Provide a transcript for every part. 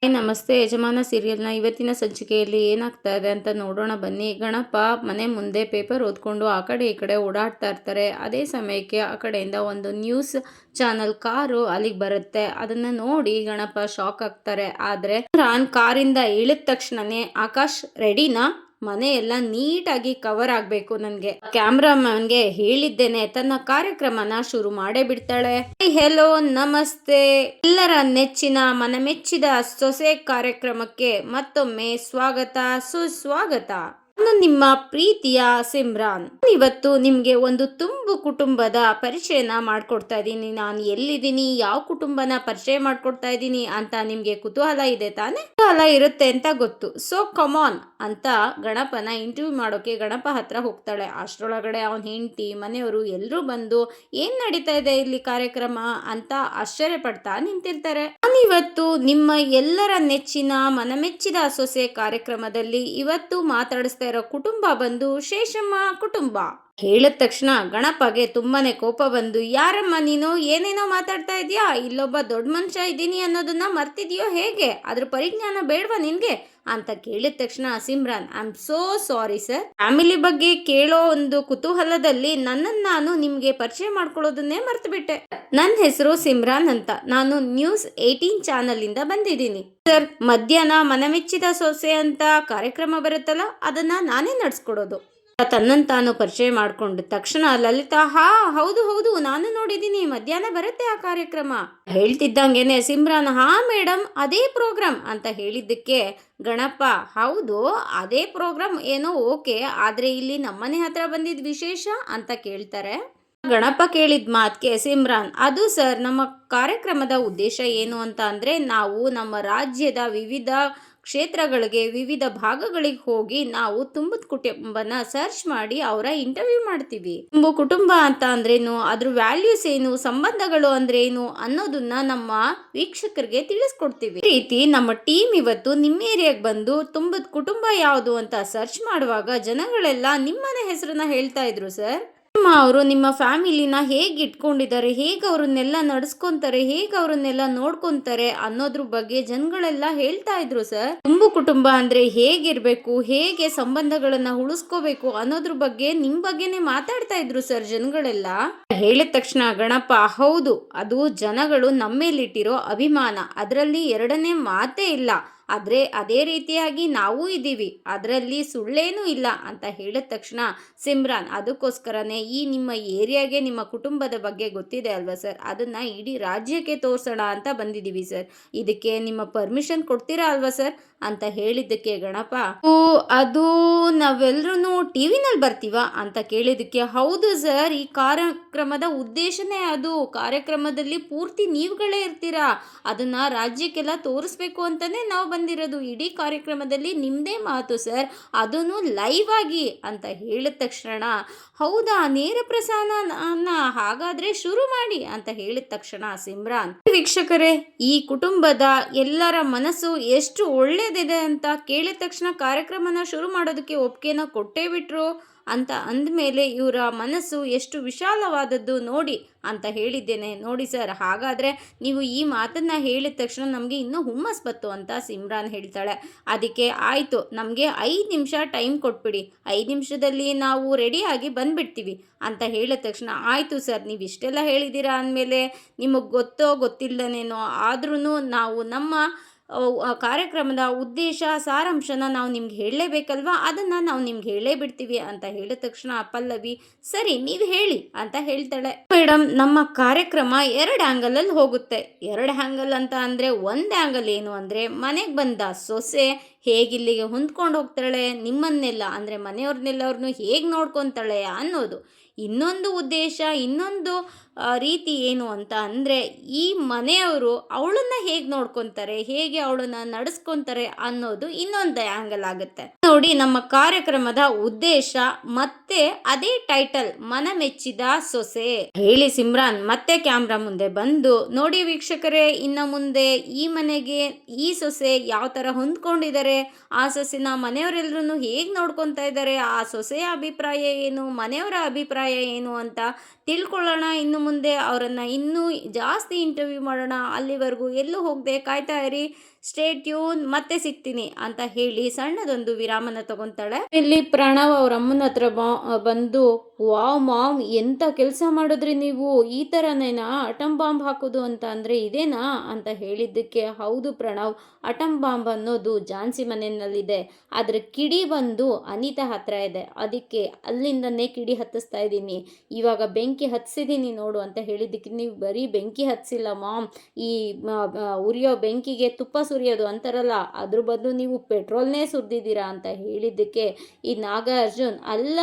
ನಮಸ್ತೆ ಯಜಮಾನ ಸೀರಿಯಲ್ನ ಇವತ್ತಿನ ಸಂಚಿಕೆಯಲ್ಲಿ ಏನಾಗ್ತಾ ಇದೆ ಅಂತ ನೋಡೋಣ ಬನ್ನಿ. ಗಣಪ ಮನೆ ಮುಂದೆ ಪೇಪರ್ ಓದ್ಕೊಂಡು ಆ ಕಡೆ ಈ ಕಡೆ ಓಡಾಡ್ತಾ ಇರ್ತಾರೆ. ಅದೇ ಸಮಯಕ್ಕೆ ಆ ಕಡೆಯಿಂದ ಒಂದು ನ್ಯೂಸ್ ಚಾನಲ್ ಕಾರು ಅಲ್ಲಿಗೆ ಬರುತ್ತೆ. ಅದನ್ನ ನೋಡಿ ಗಣಪ ಶಾಕ್ ಆಗ್ತಾರೆ. ಆದ್ರೆ ಕಾರಿಂದ ಇಳಿದ ತಕ್ಷಣನೇ ಆಕಾಶ್ ರೆಡಿನಾ, ಮನೆ ಎಲ್ಲ ನೀಟಾಗಿ ಕವರ್ ಆಗಬೇಕು, ನನಗೆ ಕ್ಯಾಮ್ರಾಮನ್ಗೆ ಹೇಳಿದ್ದೇನೆ, ತನ್ನ ಕಾರ್ಯಕ್ರಮನ ಶುರು ಮಾಡೇ ಬಿಡ್ತಾಳೆ. ಹೆಲೋ ನಮಸ್ತೆ, ಎಲ್ಲರ ನೆಚ್ಚಿನ ಮನಮೆಚ್ಚಿದ ಸೊಸೆ ಕಾರ್ಯಕ್ರಮಕ್ಕೆ ಮತ್ತೊಮ್ಮೆ ಸ್ವಾಗತ ಸುಸ್ವಾಗತ. ನಾನು ನಿಮ್ಮ ಪ್ರೀತಿಯ ಸಿಮ್ರಾನ್. ಇವತ್ತು ನಿಮ್ಗೆ ಒಂದು ತುಂಬು ಕುಟುಂಬದ ಪರಿಚಯನ ಮಾಡ್ಕೊಡ್ತಾ ಇದ್ದೀನಿ. ನಾನು ಎಲ್ಲಿದ್ದೀನಿ, ಯಾವ ಕುಟುಂಬನ ಪರಿಚಯ ಮಾಡ್ಕೊಡ್ತಾ ಇದ್ದೀನಿ ಅಂತ ನಿಮ್ಗೆ ಕುತೂಹಲ ಇದೆ ತಾನೆ? ಕುತೂಹಲ ಇರುತ್ತೆ ಅಂತ ಗೊತ್ತು. ಸೊ ಕಮಾನ್ ಅಂತ ಗಣಪನ ಇಂಟರ್ವ್ಯೂ ಮಾಡೋಕೆ ಗಣಪ ಹತ್ರ ಹೋಗ್ತಾಳೆ. ಅಷ್ಟರೊಳಗಡೆ ಅವನ ಹೆಂಡತಿ, ಮನೆಯವರು ಎಲ್ಲರೂ ಬಂದು ಏನ್ ನಡೀತಾ ಇದೆ ಇಲ್ಲಿ ಕಾರ್ಯಕ್ರಮ ಅಂತ ಆಶ್ಚರ್ಯ ಪಡ್ತಾ ನಿಂತಿರ್ತಾರೆ. ನಾನಿವತ್ತು ನಿಮ್ಮ ಎಲ್ಲರ ನೆಚ್ಚಿನ ಮನಮೆಚ್ಚಿದ ಸೊಸೆ ಕಾರ್ಯಕ್ರಮದಲ್ಲಿ ಇವತ್ತು ಮಾತಾಡಿಸ್ತಾ ಇರೋ ಕುಟುಂಬ ಬಂದು ಶೇಷಮ್ಮ ಕುಟುಂಬ. ಹೇಳಿದ ತಕ್ಷಣ ಗಣಪಗೆ ತುಂಬಾನೇ ಕೋಪ ಬಂದು, ಯಾರಮ್ಮ ನೀನು, ಏನೇನೋ ಮಾತಾಡ್ತಾ ಇದೀಯಾ, ಇಲ್ಲೊಬ್ಬ ದೊಡ್ಡ ಮನುಷ್ಯ ಇದ್ದೀನಿ ಅನ್ನೋದನ್ನ ಮರ್ತಿದ್ಯೋ ಹೇಗೆ, ಅದ್ರ ಪರಿಜ್ಞಾನ ಬೇಡವಾ ನಿನ್ಗೆ ಅಂತ ಕೇಳಿದ ತಕ್ಷಣ Simran, I am so sorry sir, family ಬಗ್ಗೆ ಕೇಳೋ ಒಂದು ಕುತೂಹಲದಲ್ಲಿ ನನ್ನನ್ನು ನಾನು ನಿಮ್ಗೆ ಪರಿಚಯ ಮಾಡ್ಕೊಳ್ಳೋದನ್ನೇ ಮರ್ತು ಬಿಟ್ಟೆ. ನನ್ನ ಹೆಸರು ಸಿಮ್ರಾನ್ ಅಂತ, ನಾನು ನ್ಯೂಸ್ 18 ಚಾನಲ್ ಇಂದ ಬಂದಿದ್ದೀನಿ ಸರ್. ಮಧ್ಯಾಹ್ನ ಮನಮೆಚ್ಚಿದ ಸೊಸೆ ಅಂತ ಕಾರ್ಯಕ್ರಮ ಬರುತ್ತಲ್ಲ, ಅದನ್ನ ನಾನೇ ನಡ್ಸ್ಕೊಡೋದು. ತನ್ನನ್ನು ತಾನು ಪರಿಚಯ ಮಾಡ್ಕೊಂಡ ತಕ್ಷಣ ಲಲಿತಾ, ಹೌದು ಹೌದು, ನಾನು ನೋಡಿದ್ದೀನಿ, ಮಧ್ಯಾಹ್ನ ಬರುತ್ತೆ ಆ ಕಾರ್ಯಕ್ರಮ. ಹೇಳ್ತಿದ್ದಂಗೆನೆ ಸಿಮ್ರಾನ್, ಮೇಡಮ್ ಅದೇ ಪ್ರೋಗ್ರಾಮ್ ಅಂತ ಹೇಳಿದ್ದಕ್ಕೆ ಗಣಪ, ಹೌದು ಅದೇ ಪ್ರೋಗ್ರಾಮ್ ಏನೋ ಓಕೆ, ಆದ್ರೆ ಇಲ್ಲಿ ನಮ್ಮನೆ ಹತ್ರ ಬಂದಿದ್ ವಿಶೇಷ ಅಂತ ಕೇಳ್ತಾರೆ. ಗಣಪ ಕೇಳಿದ ಮಾತ್ಗೆ ಸಿಮ್ರಾನ್, ಅದು ಸರ್, ನಮ್ಮ ಕಾರ್ಯಕ್ರಮದ ಉದ್ದೇಶ ಏನು ಅಂತ ಅಂದ್ರೆ, ನಾವು ನಮ್ಮ ರಾಜ್ಯದ ವಿವಿಧ ಕ್ಷೇತ್ರಗಳಿಗೆ, ವಿವಿಧ ಭಾಗಗಳಿಗೆ ಹೋಗಿ ನಾವು ತುಂಬದ ಕುಟುಂಬನ ಸರ್ಚ್ ಮಾಡಿ ಅವರ ಇಂಟರ್ವ್ಯೂ ಮಾಡ್ತೀವಿ. ತುಂಬು ಕುಟುಂಬ ಅಂತ ಅಂದ್ರೇನು, ಅದ್ರ ವ್ಯಾಲ್ಯೂಸ್ ಏನು, ಸಂಬಂಧಗಳು ಅಂದ್ರೆ ಏನು ಅನ್ನೋದನ್ನ ನಮ್ಮ ವೀಕ್ಷಕರಿಗೆ ತಿಳಿಸ್ಕೊಡ್ತೀವಿ. ಈ ರೀತಿ ನಮ್ಮ ಟೀಮ್ ಇವತ್ತು ನಿಮ್ಮ ಏರಿಯಾಗೆ ಬಂದು ತುಂಬದ ಕುಟುಂಬ ಯಾವುದು ಅಂತ ಸರ್ಚ್ ಮಾಡುವಾಗ ಜನಗಳೆಲ್ಲ ನಿಮ್ಮನೆ ಹೆಸರನ್ನ ಹೇಳ್ತಾ ಇದ್ರು ಸರ್. ಅವರು ನಿಮ್ಮ ಫ್ಯಾಮಿಲಿನ ಹೇಗೆ ಇಟ್ಕೊಂಡಿದ್ದಾರೆ, ಹೇಗೆ ಅವ್ರನ್ನೆಲ್ಲ ನಡೆಸ್ಕೊಂತಾರೆ, ಹೇಗೆ ಅವ್ರನ್ನೆಲ್ಲ ನೋಡ್ಕೊಂತಾರೆ ಅನ್ನೋದ್ರ ಬಗ್ಗೆ ಜನಗಳೆಲ್ಲ ಹೇಳ್ತಾ ಇದ್ರು ಸರ್. ತುಂಬು ಕುಟುಂಬ ಅಂದ್ರೆ ಹೇಗಿರ್ಬೇಕು, ಹೇಗೆ ಸಂಬಂಧಗಳನ್ನ ಉಳಿಸ್ಕೋಬೇಕು ಅನ್ನೋದ್ರ ಬಗ್ಗೆ ನಿಮ್ ಬಗ್ಗೆನೆ ಮಾತಾಡ್ತಾ ಇದ್ರು ಸರ್ ಜನಗಳೆಲ್ಲ. ಹೇಳಿದ ತಕ್ಷಣ ಗಣಪ, ಹೌದು, ಅದು ಜನಗಳು ನಮ್ಮೇಲಿಟ್ಟಿರೋ ಅಭಿಮಾನ, ಅದರಲ್ಲಿ ಎರಡನೇ ಮಾತೇ ಇಲ್ಲ. ಆದ್ರೆ ಅದೇ ರೀತಿಯಾಗಿ ನಾವು ಇದ್ದೀವಿ, ಅದರಲ್ಲಿ ಸುಳ್ಳೇನೂ ಇಲ್ಲ ಅಂತ ಹೇಳಿದ ತಕ್ಷಣ ಸಿಮ್ರಾನ್, ಅದಕ್ಕೋಸ್ಕರನೇ ಈ ನಿಮ್ಮ ಏರಿಯಾಗೆ ನಿಮ್ಮ ಕುಟುಂಬದ ಬಗ್ಗೆ ಗೊತ್ತಿದೆ ಅಲ್ವಾ ಸರ್, ಅದನ್ನ ಇಡೀ ರಾಜ್ಯಕ್ಕೆ ತೋರ್ಸೋಣ ಅಂತ ಬಂದಿದ್ದೀವಿ ಸರ್, ಇದಕ್ಕೆ ನಿಮ್ಮ ಪರ್ಮಿಷನ್ ಕೊಡ್ತೀರಾ ಅಲ್ವಾ ಸರ್ ಅಂತ ಹೇಳಿದ್ದಕ್ಕೆ ಗಣಪ, ಅದು ನಾವೆಲ್ಲರೂ ಟಿವಿನಲ್ಲಿ ಬರ್ತೀವ ಅಂತ ಕೇಳಿದಕ್ಕೆ, ಹೌದು ಸರ್, ಈ ಕಾರ್ಯಕ್ರಮದ ಉದ್ದೇಶನೇ ಅದು, ಕಾರ್ಯಕ್ರಮದಲ್ಲಿ ಪೂರ್ತಿ ನೀವುಗಳೇ ಇರ್ತೀರಾ, ಅದನ್ನ ರಾಜ್ಯಕ್ಕೆಲ್ಲ ತೋರಿಸ್ಬೇಕು ಅಂತಾನೆ ನಾವು ಬಂದಿರೋದು, ಇಡೀ ಕಾರ್ಯಕ್ರಮದಲ್ಲಿ ನಿಮ್ದೇ ಮಾತು ಸರ್, ಅದನ್ನು ಲೈವ್ ಆಗಿ ಅಂತ ಹೇಳಿದ ತಕ್ಷಣ, ಹೌದಾ, ನೇರ ಪ್ರಸಾರನ ಹಾಗಾದ್ರೆ ಶುರು ಮಾಡಿ ಅಂತ ಹೇಳಿದ ತಕ್ಷಣ ಸಿಮ್ರಾನ್, ವೀಕ್ಷಕರೇ, ಈ ಕುಟುಂಬದ ಎಲ್ಲರ ಮನಸ್ಸು ಎಷ್ಟು ಒಳ್ಳೇದಿದೆ ಅಂತ ಕೇಳಿದ ತಕ್ಷಣ ಕಾರ್ಯಕ್ರಮನ ಶುರು ಮಾಡೋದಕ್ಕೆ ಒಪ್ಪಿಗೆನ ಕೊಟ್ಟೇ ಬಿಟ್ರು ಅಂತ ಅಂದಮೇಲೆ ಇವರ ಮನಸ್ಸು ಎಷ್ಟು ವಿಶಾಲವಾದದ್ದು ನೋಡಿ ಅಂತ ಹೇಳಿದ್ದೇನೆ. ನೋಡಿ ಸರ್, ಹಾಗಾದರೆ ನೀವು ಈ ಮಾತನ್ನು ಹೇಳಿದ ತಕ್ಷಣ ನಮಗೆ ಇನ್ನೂ ಹುಮ್ಮಸ್ ಬತ್ತು ಅಂತ ಸಿಮ್ರಾನ್ ಹೇಳ್ತಾಳೆ. ಅದಕ್ಕೆ ಆಯಿತು, ನಮಗೆ 5 ನಿಮಿಷ ಟೈಮ್ ಕೊಟ್ಬಿಡಿ, 5 ನಿಮಿಷದಲ್ಲಿ ನಾವು ರೆಡಿಯಾಗಿ ಬಂದುಬಿಡ್ತೀವಿ ಅಂತ ಹೇಳಿದ ತಕ್ಷಣ, ಆಯಿತು ಸರ್, ನೀವು ಇಷ್ಟೆಲ್ಲ ಹೇಳಿದ್ದೀರಾ ಅಂದಮೇಲೆ ನಿಮಗೆ ಗೊತ್ತೋ ಗೊತ್ತಿಲ್ಲದೇನೋ ಆದ್ರೂ ನಾವು ನಮ್ಮ ಕಾರ್ಯಕ್ರಮದ ಉದ್ದೇಶ, ಸಾರಾಂಶನ ನಾವು ನಿಮ್ಗೆ ಹೇಳಲೇಬೇಕಲ್ವಾ, ಅದನ್ನು ನಾವು ನಿಮ್ಗೆ ಹೇಳೇ ಬಿಡ್ತೀವಿ ಅಂತ ಹೇಳಿದ ತಕ್ಷಣ ಪಲ್ಲವಿ, ಸರಿ ನೀವು ಹೇಳಿ ಅಂತ ಹೇಳ್ತಾಳೆ. ಮೇಡಮ್, ನಮ್ಮ ಕಾರ್ಯಕ್ರಮ 2 ಆ್ಯಂಗಲಲ್ಲಿ ಹೋಗುತ್ತೆ. 2 ಆ್ಯಂಗಲ್ ಅಂತ ಅಂದರೆ, ಒಂದು ಆ್ಯಂಗಲ್ ಏನು ಅಂದರೆ, ಮನೆಗೆ ಬಂದ ಸೊಸೆ ಹೇಗಿಲ್ಲಿಗೆ ಹೊಂದ್ಕೊಂಡು ಹೋಗ್ತಾಳೆ, ನಿಮ್ಮನ್ನೆಲ್ಲ ಅಂದರೆ ಮನೆಯವ್ರನ್ನೆಲ್ಲವ್ರನ್ನೂ ಹೇಗೆ ನೋಡ್ಕೊತಾಳೆ ಅನ್ನೋದು. ಇನ್ನೊಂದು ಉದ್ದೇಶ, ಇನ್ನೊಂದು ರೀತಿ ಏನು ಅಂತ ಅಂದರೆ, ಈ ಮನೆಯವರು ಅವಳನ್ನ ಹೇಗೆ ನೋಡ್ಕೊತಾರೆ, ಹೇಗೆ ಅವಳನ್ನ ನಡೆಸ್ಕೊತಾರೆ ಅನ್ನೋದು ಇನ್ನೊಂದು ಆ್ಯಂಗಲ್ ಆಗುತ್ತೆ. ನೋಡಿ, ನಮ್ಮ ಕಾರ್ಯಕ್ರಮದ ಉದ್ದೇಶ ಮತ್ತೆ ಅದೇ ಟೈಟಲ್, ಮನಮೆಚ್ಚಿದ ಸೊಸೆ. ಹೇಳಿ ಸಿಮ್ರಾನ್ ಮತ್ತೆ ಕ್ಯಾಮ್ರಾ ಮುಂದೆ ಬಂದು, ನೋಡಿ ವೀಕ್ಷಕರೇ, ಇನ್ನು ಮುಂದೆ ಈ ಮನೆಗೆ ಈ ಸೊಸೆ ಯಾವ ಥರ ಹೊಂದ್ಕೊಂಡಿದ್ದಾರೆ, ಆ ಸೊಸೆನ ಮನೆಯವರೆಲ್ಲರೂ ಹೇಗೆ ನೋಡ್ಕೊತಾ ಇದ್ದಾರೆ, ಆ ಸೊಸೆಯ ಅಭಿಪ್ರಾಯ ಏನು, ಮನೆಯವರ ಅಭಿಪ್ರಾಯ ಏನು ಅಂತ ತಿಳ್ಕೊಳ್ಳೋಣ. ಇನ್ನು ಮುಂದೆ ಅವರನ್ನು ಇನ್ನೂ ಜಾಸ್ತಿ ಇಂಟರ್ವ್ಯೂ ಮಾಡೋಣ. ಅಲ್ಲಿವರೆಗೂ ಎಲ್ಲೂ ಹೋಗದೆ ಕಾಯ್ತಾ ಇರಿ. ಸ್ಟೇ ಟ್ಯೂನ್, ಮತ್ತೆ ಸಿಗ್ತೀನಿ ಅಂತ ಹೇಳಿ ಸಣ್ಣದೊಂದು ವಿರಾಮನ ತಗೊತಾಳೆ. ಇಲ್ಲಿ ಪ್ರಣವ್ ಅವ್ರ ಅಮ್ಮನ ಹತ್ರ ಬಂದು, ವಾವ್ ಮಾಮ್, ಎಂತ ಕೆಲಸ ಮಾಡಿದ್ರಿ ನೀವು, ಈ ಥರನೇನಾ ಅಟಮ್ ಬಾಂಬ್ ಹಾಕೋದು ಅಂತ ಅಂದರೆ ಇದೇನಾ ಅಂತ ಹೇಳಿದ್ದಕ್ಕೆ, ಹೌದು ಪ್ರಣವ್, ಅಟಮ್ ಬಾಂಬ್ ಅನ್ನೋದು ಝಾನ್ಸಿ ಮನೆಯಲ್ಲಿದೆ, ಅದರ ಕಿಡಿ ಬಂದು ಅನಿತಾ ಹತ್ರ ಇದೆ, ಅದಕ್ಕೆ ಅಲ್ಲಿಂದನೇ ಕಿಡಿ ಹತ್ತಿಸ್ತಾ ಇದ್ದೀನಿ, ಇವಾಗ ಬೆಂಕಿ ಹತ್ತಿಸಿದ್ದೀನಿ ನೋಡು ಅಂತ ಹೇಳಿದ್ದಕ್ಕೆ, ನೀವು ಬರೀ ಬೆಂಕಿ ಹತ್ತಿಸಿಲ್ಲ ಮಾಮ್, ಈ ಉರಿಯೋ ಬೆಂಕಿಗೆ ತುಪ್ಪ ಸುರಿಯೋದು ಅಂತಾರಲ್ಲ, ಅದ್ರ ಬದಲು ನೀವು ಪೆಟ್ರೋಲ್ನೇ ಸುರಿದಿದ್ದೀರಾ ಅಂತ ಹೇಳಿದ್ದಕ್ಕೆ ಈ ನಾಗಾರ್ಜುನ್, ಅಲ್ಲ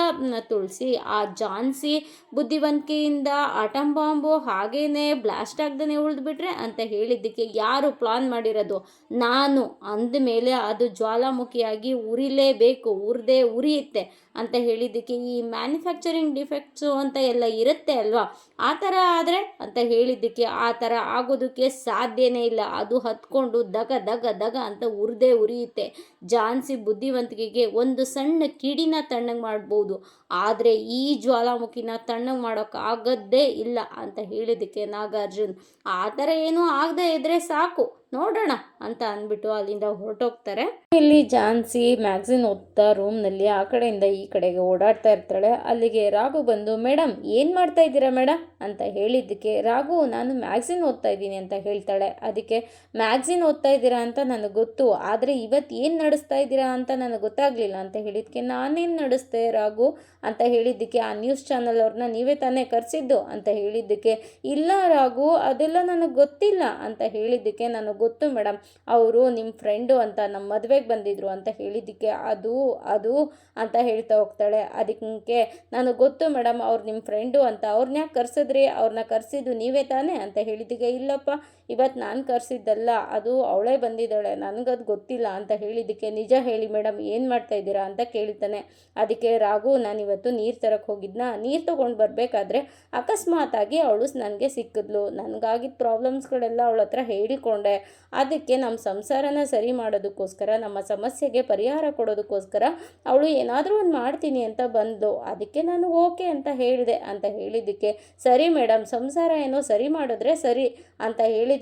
ತುಳಸಿ, ಆ ಝಾನ್ಸಿ ಬುದ್ಧಿವಂತಿಕೆಯಿಂದ ಆಟಮ್ ಬಾಂಬು ಹಾಗೇನೆ ಬ್ಲಾಸ್ಟ್ ಆಗ್ದೇ ಉಳಿದ್ಬಿಟ್ರೆ ಅಂತ ಹೇಳಿದ್ದಕ್ಕೆ, ಯಾರು ಪ್ಲಾನ್ ಮಾಡಿರೋದು, ನಾನು ಅಂದಮೇಲೆ ಅದು ಜ್ವಾಲಾಮುಖಿಯಾಗಿ ಉರಿಲೇಬೇಕು, ಉರಿದೇ ಉರಿಯುತ್ತೆ ಅಂತ ಹೇಳಿದ್ದಕ್ಕೆ, ಈ ಮ್ಯಾನುಫ್ಯಾಕ್ಚರಿಂಗ್ ಡಿಫೆಕ್ಟ್ಸು ಅಂತ ಎಲ್ಲ ಇರುತ್ತೆ ಅಲ್ವಾ, ಆ ಥರ ಆದರೆ ಅಂತ ಹೇಳಿದ್ದಕ್ಕೆ, ಆ ಥರ ಆಗೋದಕ್ಕೆ ಸಾಧ್ಯನೇ ಇಲ್ಲ, ಅದು ಹತ್ಕೊಂಡು ದಗ ದಗ ದಗ ಅಂತ ಉರಿದೇ ಉರಿಯುತ್ತೆ, ಝಾನ್ಸಿ ಬುದ್ಧಿವಂತಿಕೆಗೆ ಒಂದು ಸಣ್ಣ ಕಿಡಿನ ತಣ್ಣಗೆ ಮಾಡ್ಬೋದು, ಆದರೆ ಈ ಜ್ವಾಲಾಮುಖಿನ ತಣ್ಣಗೆ ಮಾಡೋಕ್ಕಾಗದ್ದೇ ಇಲ್ಲ ಅಂತ ಹೇಳಿದ್ದಕ್ಕೆ ನಾಗಾರ್ಜುನ್, ಆ ಥರ ಏನೂ ಆಗದೆ ಇದ್ರೆ ಸಾಕು, ನೋಡೋಣ ಅಂತ ಅಂದ್ಬಿಟ್ಟು ಅಲ್ಲಿಂದ ಹೊರಟೋಗ್ತಾರೆ. ಇಲ್ಲಿ ಝಾನ್ಸಿ ಮ್ಯಾಗ್ಝಿನ್ ಓದ್ತಾ ರೂಮ್ನಲ್ಲಿ ಆ ಕಡೆಯಿಂದ ಈ ಕಡೆಗೆ ಓಡಾಡ್ತಾ ಇರ್ತಾಳೆ. ಅಲ್ಲಿಗೆ ರಾಘು ಬಂದು, ಮೇಡಮ್ ಏನು ಮಾಡ್ತಾ ಇದ್ದೀರಾ ಮೇಡಮ್ ಅಂತ ಹೇಳಿದ್ದಕ್ಕೆ, ರಾಘು ನಾನು ಮ್ಯಾಗ್ಝಿನ್ ಓದ್ತಾ ಇದ್ದೀನಿ ಅಂತ ಹೇಳ್ತಾಳೆ. ಅದಕ್ಕೆ, ಮ್ಯಾಗ್ಝಿನ್ ಓದ್ತಾ ಇದ್ದೀರಾ ಅಂತ ನನಗೆ ಗೊತ್ತು, ಆದರೆ ಇವತ್ತು ಏನು ನಡೆಸ್ತಾ ಇದ್ದೀರಾ ಅಂತ ನನಗೆ ಗೊತ್ತಾಗಲಿಲ್ಲ ಅಂತ ಹೇಳಿದ್ದಕ್ಕೆ, ನಾನೇನು ನಡೆಸ್ತೆ ರಾಘು ಅಂತ ಹೇಳಿದ್ದಕ್ಕೆ, ಆ ನ್ಯೂಸ್ ಚಾನಲ್ ಅವ್ರನ್ನ ನೀವೇ ತಾನೇ ಕರೆಸಿದ್ದು ಅಂತ ಹೇಳಿದ್ದಕ್ಕೆ, ಇಲ್ಲ ರಾಘು ಅದೆಲ್ಲ ನನಗೆ ಗೊತ್ತಿಲ್ಲ ಅಂತ ಹೇಳಿದ್ದಕ್ಕೆ, ನನಗೆ ಗೊತ್ತು ಮೇಡಮ್, ಅವರು ನಿಮ್ಮ ಫ್ರೆಂಡು ಅಂತ ನಮ್ಮ ಮದುವೆಗೆ ಬಂದಿದ್ರು ಅಂತ ಹೇಳಿದ್ದಕ್ಕೆ, ಅದು ಅಂತ ಹೇಳ್ತಾ ಹೋಗ್ತಾಳೆ. ಅದಕ್ಕೆ, ನನಗೆ ಗೊತ್ತು ಮೇಡಮ್, ಅವ್ರು ನಿಮ್ಮ ಫ್ರೆಂಡು ಅಂತ, ಅವ್ರನ್ನ ಯಾಕೆ ಕರೆಸಿದ್ರಿ, ಅವ್ರನ್ನ ಕರೆಸಿದ್ದು ನೀವೇ ತಾನೇ ಅಂತ ಹೇಳಿದ್ದಕ್ಕೆ, ಇಲ್ಲಪ್ಪ ಇವತ್ತು ನಾನು ಕರೆಸಿದ್ದಲ್ಲ, ಅದು ಅವಳೇ ಬಂದಿದ್ದಾಳೆ, ನನಗದು ಗೊತ್ತಿಲ್ಲ ಅಂತ ಹೇಳಿದ್ದಕ್ಕೆ, ನಿಜ ಹೇಳಿ ಮೇಡಮ್ ಏನು ಮಾಡ್ತಾ ಇದ್ದೀರಾ ಅಂತ ಕೇಳ್ತಾನೆ. ಅದಕ್ಕೆ ರಾಘು, ನಾನಿವತ್ತು ನೀರು ತರಕ್ಕೆ ಹೋಗಿದ್ನ, ನೀರು ತೊಗೊಂಡು ಬರಬೇಕಾದ್ರೆ ಅಕಸ್ಮಾತಾಗಿ ಅವಳು ನನಗೆ ಸಿಕ್ಕಿದ್ಲು, ನನಗಾಗಿದ್ದ ಪ್ರಾಬ್ಲಮ್ಸ್ಗಳೆಲ್ಲ ಅವಳ ಹತ್ರ ಹೇಳಿಕೊಂಡೆ, ಅದಕ್ಕೆ ನಮ್ಮ ಸಂಸಾರನ ಸರಿ ಮಾಡೋದಕ್ಕೋಸ್ಕರ, ನಮ್ಮ ಸಮಸ್ಯೆಗೆ ಪರಿಹಾರ ಕೊಡೋದಕ್ಕೋಸ್ಕರ ಅವಳು ಏನಾದರೂ ಒಂದು ಮಾಡ್ತೀನಿ ಅಂತ ಬಂದು, ಅದಕ್ಕೆ ನಾನು ಓಕೆ ಅಂತ ಹೇಳಿದೆ ಅಂತ ಹೇಳಿದ್ದಕ್ಕೆ, ಸರಿ ಮೇಡಮ್, ಸಂಸಾರ ಏನೋ ಸರಿ ಮಾಡಿದ್ರೆ ಸರಿ ಅಂತ ಹೇಳಿದ್ದಕ್ಕೆ,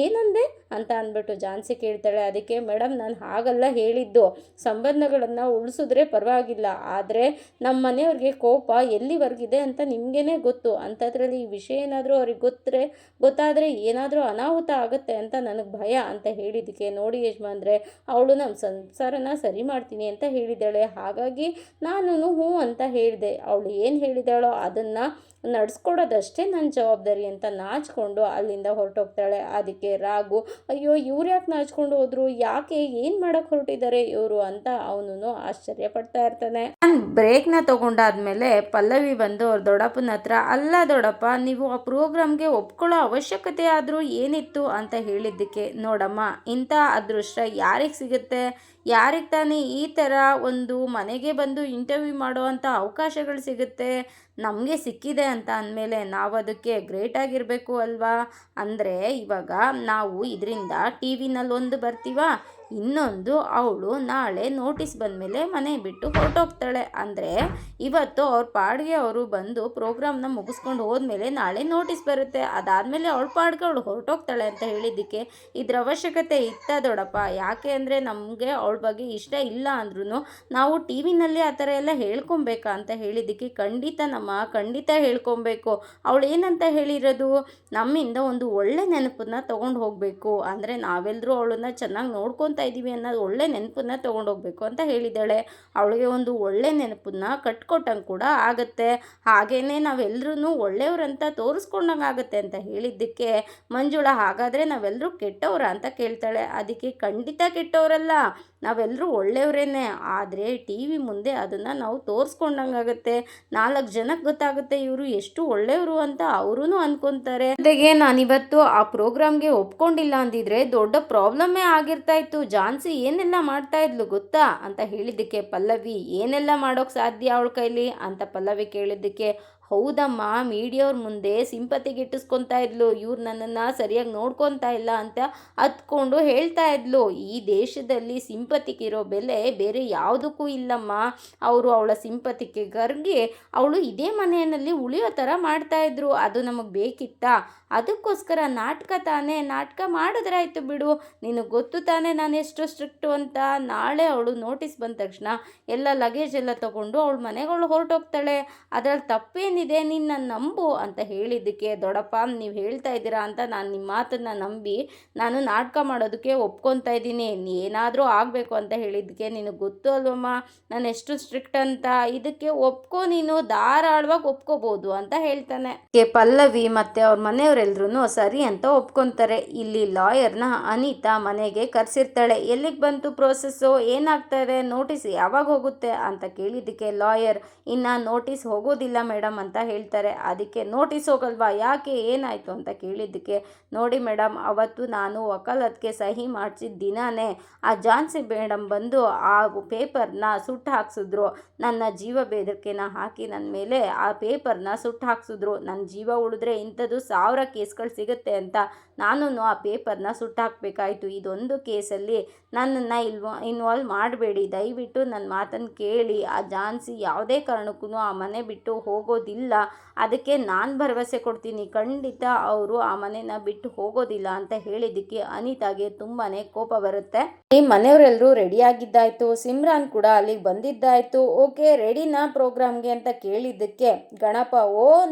ಏನಂದೆ ಅಂತ ಅಂದ್ಬಿಟ್ಟು ಝಾನ್ಸಿ ಕೇಳ್ತಾಳೆ. ಅದಕ್ಕೆ, ಮೇಡಮ್ ನಾನು ಹಾಗಲ್ಲ ಹೇಳಿದ್ದು, ಸಂಬಂಧಗಳನ್ನು ಉಳಿಸಿದ್ರೆ ಪರವಾಗಿಲ್ಲ, ಆದರೆ ನಮ್ಮ ಮನೆಯವ್ರಿಗೆ ಕೋಪ ಎಲ್ಲಿವರೆಗಿದೆ ಅಂತ ನಿಮಗೇ ಗೊತ್ತು, ಅಂಥದ್ರಲ್ಲಿ ಈ ವಿಷಯ ಏನಾದರೂ ಅವ್ರಿಗೆ ಗೊತ್ತಾದರೆ ಏನಾದರೂ ಅನಾಹುತ ಆಗುತ್ತೆ ಅಂತ ನನಗೆ ಭಯ ಅಂತ ಹೇಳಿದ್ದಕ್ಕೆ, ನೋಡಿ ಯಜಮಾನ್ರೆ, ಅವಳು ನಮ್ಮ ಸಂಸಾರನ ಸರಿ ಮಾಡ್ತೀನಿ ಅಂತ ಹೇಳಿದ್ದಾಳೆ, ಹಾಗಾಗಿ ನಾನು ಹ್ಞೂ ಅಂತ ಹೇಳಿದೆ, ಅವಳು ಏನು ಹೇಳಿದಾಳೋ ಅದನ್ನು ನಡೆಸ್ಕೊಡೋದಷ್ಟೇ ನನ್ನ ಜವಾಬ್ದಾರಿ ಅಂತ ನಾಚಿಕೊಂಡು ಅಲ್ಲಿಂದ ಹೊರಟೋಗ್ತಾಳೆ. ಅದಕ್ಕೆ ರಾಘು, ಅಯ್ಯೋ ಇವ್ರು ಯಾಕೆ ನಾಚ್ಕೊಂಡು ಹೋದ್ರು, ಯಾಕೆ ಏನು ಮಾಡೋಕ್ಕೆ ಹೊರಟಿದ್ದಾರೆ ಇವರು ಅಂತ ಅವನು ಆಶ್ಚರ್ಯ ಪಡ್ತಾ ಇರ್ತಾನೆ. ನಾನು ಬ್ರೇಕ್ನ ತೊಗೊಂಡಾದ್ಮೇಲೆ ಪಲ್ಲವಿ ಬಂದು ಅವ್ರ ದೊಡ್ಡಪ್ಪನ ಹತ್ರ, ಅಲ್ಲ ದೊಡ್ಡಪ್ಪ, ನೀವು ಆ ಪ್ರೋಗ್ರಾಮ್ಗೆ ಒಪ್ಕೊಳ್ಳೋ ಅವಶ್ಯಕತೆ ಆದರೂ ಏನಿತ್ತು ಅಂತ ಹೇಳಿದ್ದಕ್ಕೆ, ನೋಡಮ್ಮ, ಇಂಥ ಅದೃಷ್ಟ ಯಾರಿಗೆ ಸಿಗುತ್ತೆ, ಯಾರಿಗೆ ತಾನೇ ಈ ಥರ ಒಂದು ಮನೆಗೆ ಬಂದು ಇಂಟರ್ವ್ಯೂ ಮಾಡೋ ಅಂಥ ಅವಕಾಶಗಳು ಸಿಗುತ್ತೆ, ನಮಗೆ ಸಿಕ್ಕಿದೆ ಅಂತ ಅಂದಮೇಲೆ ನಾವು ಅದಕ್ಕೆ ಗ್ರೇಟ್ ಆಗಿರಬೇಕು ಅಲ್ವಾ. ಅಂದರೆ ಇವಾಗ ನಾವು ಇದರಿಂದ ಟಿ ವಿನಲ್ಲಿ ಒಂದು ಬರ್ತೀವ, ಇನ್ನೊಂದು ಅವಳು ನಾಳೆ ನೋಟಿಸ್ ಬಂದಮೇಲೆ ಮನೆ ಬಿಟ್ಟು ಹೊರಟೋಗ್ತಾಳೆ, ಅಂದರೆ ಇವತ್ತು ಅವ್ರ ಪಾಡಿಗೆ ಅವರು ಬಂದು ಪ್ರೋಗ್ರಾಮ್ನ ಮುಗಿಸ್ಕೊಂಡು ಹೋದ್ಮೇಲೆ ನಾಳೆ ನೋಟಿಸ್ ಬರುತ್ತೆ, ಅದಾದಮೇಲೆ ಅವಳ ಪಾಡಿಗೆ ಅವಳು ಹೊರಟೋಗ್ತಾಳೆ ಅಂತ ಹೇಳಿದ್ದಕ್ಕೆ, ಇದ್ರ ಅವಶ್ಯಕತೆ ಇತ್ತ ದೊಡ್ಡಪ್ಪ, ಯಾಕೆ ಅಂದರೆ ನಮಗೆ ಅವಳ ಬಗ್ಗೆ ಇಷ್ಟ ಇಲ್ಲ ಅಂದ್ರೂ ನಾವು ಟಿ ವಿನಲ್ಲಿ ಆ ಥರ ಎಲ್ಲ ಹೇಳ್ಕೊಬೇಕಾ ಅಂತ ಹೇಳಿದ್ದಕ್ಕೆ, ಖಂಡಿತ ಹೇಳ್ಕೊಬೇಕು, ಅವಳು ಏನಂತ ಹೇಳಿರೋದು, ನಮ್ಮಿಂದ ಒಂದು ಒಳ್ಳೆ ನೆನಪನ್ನ ತೊಗೊಂಡು ಹೋಗಬೇಕು, ಅಂದರೆ ನಾವೆಲ್ಲರೂ ಅವಳನ್ನ ಚೆನ್ನಾಗಿ ನೋಡ್ಕೊತಾ ಇದ್ದೀವಿ ಅನ್ನೋದು ಒಳ್ಳೆ ನೆನಪನ್ನ ತೊಗೊಂಡೋಗ್ಬೇಕು ಅಂತ ಹೇಳಿದ್ದಾಳೆ. ಅವಳಿಗೆ ಒಂದು ಒಳ್ಳೆ ನೆನಪನ್ನ ಕಟ್ಕೊಟ್ಟಂಗೆ ಕೂಡ ಆಗುತ್ತೆ, ಹಾಗೇನೆ ನಾವೆಲ್ಲರೂ ಒಳ್ಳೆಯವ್ರಂತ ತೋರಿಸ್ಕೊಂಡಂಗೆ ಆಗುತ್ತೆ ಅಂತ ಹೇಳಿದ್ದಕ್ಕೆ, ಮಂಜುಳಾ ಹಾಗಾದರೆ ನಾವೆಲ್ಲರೂ ಕೆಟ್ಟವ್ರ ಅಂತ ಕೇಳ್ತಾಳೆ. ಅದಕ್ಕೆ, ಖಂಡಿತ ಕೆಟ್ಟವರಲ್ಲ, ನಾವೆಲ್ಲರೂ ಒಳ್ಳೆಯವರೇನೆ, ಆದರೆ ಟಿ ವಿ ಮುಂದೆ ಅದನ್ನು ನಾವು ತೋರಿಸ್ಕೊಂಡಂಗಾಗುತ್ತೆ, 4 ಜನಕ್ಕೆ ಗೊತ್ತಾಗುತ್ತೆ ಇವರು ಎಷ್ಟು ಒಳ್ಳೆಯವರು ಅಂತ ಅವರೂ ಅಂದ್ಕೊತಾರೆ. ಜೊತೆಗೆ ನಾನಿವತ್ತು ಆ ಪ್ರೋಗ್ರಾಮ್ಗೆ ಒಪ್ಕೊಂಡಿಲ್ಲ ಅಂದಿದ್ರೆ ದೊಡ್ಡ ಪ್ರಾಬ್ಲಮ್ಮೇ ಆಗಿರ್ತಾ ಇತ್ತು, ಝಾನ್ಸಿ ಏನೆಲ್ಲ ಮಾಡ್ತಾ ಇದ್ಲು ಗೊತ್ತಾ ಅಂತ ಹೇಳಿದ್ದಕ್ಕೆ ಪಲ್ಲವಿ, ಏನೆಲ್ಲ ಮಾಡೋಕ್ಕೆ ಸಾಧ್ಯ ಅವಳ ಕೈಲಿ ಅಂತ ಪಲ್ಲವಿ ಕೇಳಿದ್ದಕ್ಕೆ, ಹೌದಮ್ಮ, ಮೀಡಿಯವ್ರ ಮುಂದೆ ಸಿಂಪತಿಗಿಟ್ಟಿಸ್ಕೊತಾ ಇದ್ಲು, ಇವ್ರು ನನ್ನನ್ನು ಸರಿಯಾಗಿ ನೋಡ್ಕೊತಾ ಇಲ್ಲ ಅಂತ ಹತ್ಕೊಂಡು ಹೇಳ್ತಾ ಇದ್ಲು, ಈ ದೇಶದಲ್ಲಿ ಸಿಂಪತಿಗಿರೋ ಬೆಲೆ ಬೇರೆ ಯಾವುದಕ್ಕೂ ಇಲ್ಲಮ್ಮ, ಅವರು ಅವಳ ಸಿಂಪತಿಗೆ ಗರ್ಗಿ ಅವಳು ಇದೇ ಮನೆಯಲ್ಲಿ ಉಳಿಯೋ ಥರ ಮಾಡ್ತಾಯಿದ್ರು, ಅದು ನಮಗೆ ಬೇಕಿತ್ತಾ, ಅದಕ್ಕೋಸ್ಕರ ನಾಟಕ ತಾನೇ, ನಾಟಕ ಮಾಡಿದ್ರಾಯ್ತು ಬಿಡು, ನಿನಗೆ ಗೊತ್ತು ತಾನೇ ನಾನು ಎಷ್ಟು ಸ್ಟ್ರಿಕ್ಟು ಅಂತ. ನಾಳೆ ಅವಳು ನೋಟಿಸ್ ಬಂದ ತಕ್ಷಣ ಎಲ್ಲ ಲಗೇಜ್ ಎಲ್ಲ ತೊಗೊಂಡು ಅವಳು ಮನೆಗೆ ಹೊರಟೋಗ್ತಾಳೆ, ಅದರಲ್ಲಿ ತಪ್ಪೇನಿದೆ, ನೀನು ನನ್ನ ನಂಬು ಅಂತ ಹೇಳಿದ್ದಕ್ಕೆ, ದೊಡ್ಡಪ್ಪ ನೀವು ಹೇಳ್ತಾ ಇದ್ದೀರಾ ಅಂತ ನಾನು ನಿಮ್ಮ ಮಾತನ್ನು ನಂಬಿ ನಾನು ನಾಟಕ ಮಾಡೋದಕ್ಕೆ ಒಪ್ಕೊತಾ ಇದ್ದೀನಿ, ಏನಾದರೂ ಆಗಬೇಕು ಅಂತ ಹೇಳಿದ್ದಕ್ಕೆ, ನಿನಗೆ ಗೊತ್ತು ಅಲ್ವಮ್ಮ ನಾನು ಎಷ್ಟು ಸ್ಟ್ರಿಕ್ಟ್ ಅಂತ, ಇದಕ್ಕೆ ಒಪ್ಕೊ, ನೀನು ಧಾರಾಳವಾಗಿ ಒಪ್ಕೋಬೋದು ಅಂತ ಹೇಳ್ತಾನೆ. ಪಲ್ಲವಿ ಮತ್ತು ಅವ್ರ ಮನೆಯವರೆಲ್ಲರೂ ಸರಿ ಅಂತ ಒಪ್ಕೊತಾರೆ. ಇಲ್ಲಿ ಲಾಯರ್ನ ಅನಿತಾ ಮನೆಗೆ ಕರೆಸಿರ್ತಾಳೆ. ಎಲ್ಲಿಗೆ ಬಂತು ಪ್ರೋಸೆಸ್ಸು, ಏನಾಗ್ತಾ ಇದೆ, ನೋಟಿಸ್ ಯಾವಾಗ ಹೋಗುತ್ತೆ ಅಂತ ಕೇಳಿದ್ದಕ್ಕೆ ಲಾಯರ್ ಇನ್ನು ನೋಟಿಸ್ ಹೋಗೋದಿಲ್ಲ ಮೇಡಮ್ ಅಂತ ಹೇಳ್ತಾರೆ. ಅದಕ್ಕೆ ನೋಟಿಸ್ ಹೋಗಲ್ವಾ, ಯಾಕೆ, ಏನಾಯಿತು ಅಂತ ಕೇಳಿದ್ದಕ್ಕೆ, ನೋಡಿ ಮೇಡಮ್ ಅವತ್ತು ನಾನು ವಕಾಲತ್ಗೆ ಸಹಿ ಮಾಡಿಸಿದ ದಿನಾನೇ ಆ ಝಾನ್ಸಿ ಮೇಡಮ್ ಬಂದು ಆ ಪೇಪರ್ನ ಸುಟ್ಟು ಹಾಕ್ಸಿದ್ರು, ನನ್ನ ಜೀವ ಬೆದರಿಕೆನ ಹಾಕಿ ನನ್ನ ಮೇಲೆ ಆ ಪೇಪರ್ನ ಸುಟ್ಟು ಹಾಕ್ಸಿದ್ರು, ನನ್ನ ಜೀವ ಉಳಿದ್ರೆ ಇಂಥದ್ದು 1000 ಕೇಸ್ಗಳು ಸಿಗುತ್ತೆ ಅಂತ ನಾನು ಆ ಪೇಪರ್ನ ಸುಟ್ಟು ಹಾಕಬೇಕಾಯಿತು. ಇದೊಂದು ಕೇಸಲ್ಲಿ ನನ್ನನ್ನು ಇನ್ವಾಲ್ವ್ ಮಾಡಬೇಡಿ, ದಯವಿಟ್ಟು ನನ್ನ ಮಾತನ್ನು ಕೇಳಿ. ಆ ಝಾನ್ಸಿ ಯಾವುದೇ ಕಾರಣಕ್ಕೂ ಆ ಮನೆ ಬಿಟ್ಟು ಹೋಗೋದಿಲ್ಲ, ಅದಕ್ಕೆ ನಾನು ಭರವಸೆ ಕೊಡ್ತೀನಿ, ಖಂಡಿತ ಅವರು ಆ ಮನೆನ ಬಿಟ್ಟು ಹೋಗೋದಿಲ್ಲ ಅಂತ ಹೇಳಿದ್ದಕ್ಕೆ ಅನಿತಾಗೆ ತುಂಬಾ ಕೋಪ ಬರುತ್ತೆ. ಈ ಮನೆಯವರೆಲ್ಲರೂ ರೆಡಿಯಾಗಿದ್ದಾಯಿತು, ಸಿಮ್ರಾನ್ ಕೂಡ ಅಲ್ಲಿಗೆ ಬಂದಿದ್ದಾಯಿತು. ಓಕೆ ರೆಡಿನಾ ಪ್ರೋಗ್ರಾಮ್ಗೆ ಅಂತ ಕೇಳಿದ್ದಕ್ಕೆ ಗಣಪ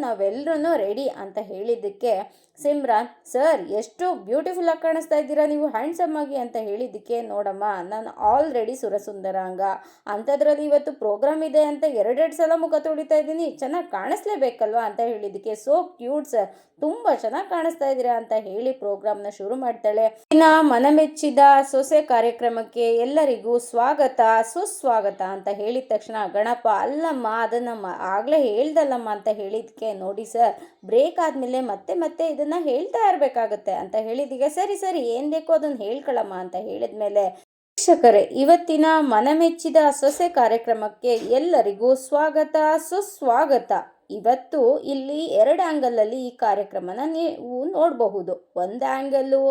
ನಾವೆಲ್ಲರೂ ರೆಡಿ ಅಂತ ಹೇಳಿದ್ದಕ್ಕೆ ಸಿಮ್ರಾನ್ ಸರ್ ಎಷ್ಟು ಬ್ಯೂಟಿಫುಲ್ಲಾಗಿ ಕಾಣಿಸ್ತಾ ಇದ್ದೀರಾ ನೀವು, ಹ್ಯಾಂಡ್ಸಮ್ ಆಗಿ ಅಂತ ಹೇಳಿದ್ದಕ್ಕೆ, ನೋಡಮ್ಮ ನಾನು ಆಲ್ರೆಡಿ ಸುರಸುಂದರಾಂಗ, ಅಂಥದ್ರಲ್ಲಿ ಇವತ್ತು ಪ್ರೋಗ್ರಾಮ್ ಇದೆ ಅಂತ 2 ಸಲ ಮುಖ ತೊಳಿತಾ ಇದ್ದೀನಿ, ಚೆನ್ನಾಗಿ ಕಾಣಿಸ್ಲೇಬೇಕಲ್ವಾ ಅಂತ ಹೇಳಿದ್ದಕ್ಕೆ, ಸೋ ಕ್ಯೂಟ್ ಸರ್, ತುಂಬ ಚೆನ್ನಾಗಿ ಕಾಣಿಸ್ತಾ ಇದ್ದೀರಾ ಅಂತ ಹೇಳಿ ಪ್ರೋಗ್ರಾಮ್ನ ಶುರು ಮಾಡ್ತಾಳೆ. ಇನ್ನು ಮನಮೆಚ್ಚಿದ ಸೊಸೆ ಕಾರ್ಯಕ್ರಮಕ್ಕೆ ಎಲ್ಲರಿಗೂ ಸ್ವಾಗತ ಸುಸ್ವಾಗತ ಅಂತ ಹೇಳಿದ ತಕ್ಷಣ ಗಣಪ ಅಲ್ಲಮ್ಮ ಅದನ್ನಮ್ಮ ಆಗಲೇ ಹೇಳ್ದಲ್ಲಮ್ಮ ಅಂತ ಹೇಳಿದ್ದಕ್ಕೆ, ನೋಡಿ ಸರ್ ಬ್ರೇಕ್ ಆದಮೇಲೆ ಮತ್ತೆ ಮತ್ತೆ ಇದನ್ನು ಹೇಳ್ತಾ ಇರಬೇಕಾಗತ್ತೆ ಅಂತ ಹೇಳಿದಿಗೆ, ಸರಿ ಸರಿ ಏನು ಬೇಕೋ ಅದನ್ನು ಹೇಳ್ಕೊಳ್ಳಮ್ಮ ಅಂತ ಹೇಳಿದ್ಮೇಲೆ, ವೀಕ್ಷಕರೇ ಇವತ್ತಿನ ಮನಮೆಚ್ಚಿದ ಸೊಸೆ ಕಾರ್ಯಕ್ರಮಕ್ಕೆ ಎಲ್ಲರಿಗೂ ಸ್ವಾಗತ ಸುಸ್ವಾಗತ. ಇವತ್ತು ಇಲ್ಲಿ 2 ಆ್ಯಂಗಲಲ್ಲಿ ಈ ಕಾರ್ಯಕ್ರಮನ ನೀವು ನೋಡಬಹುದು. ಒಂದು ಆ್ಯಂಗಲ್ಲು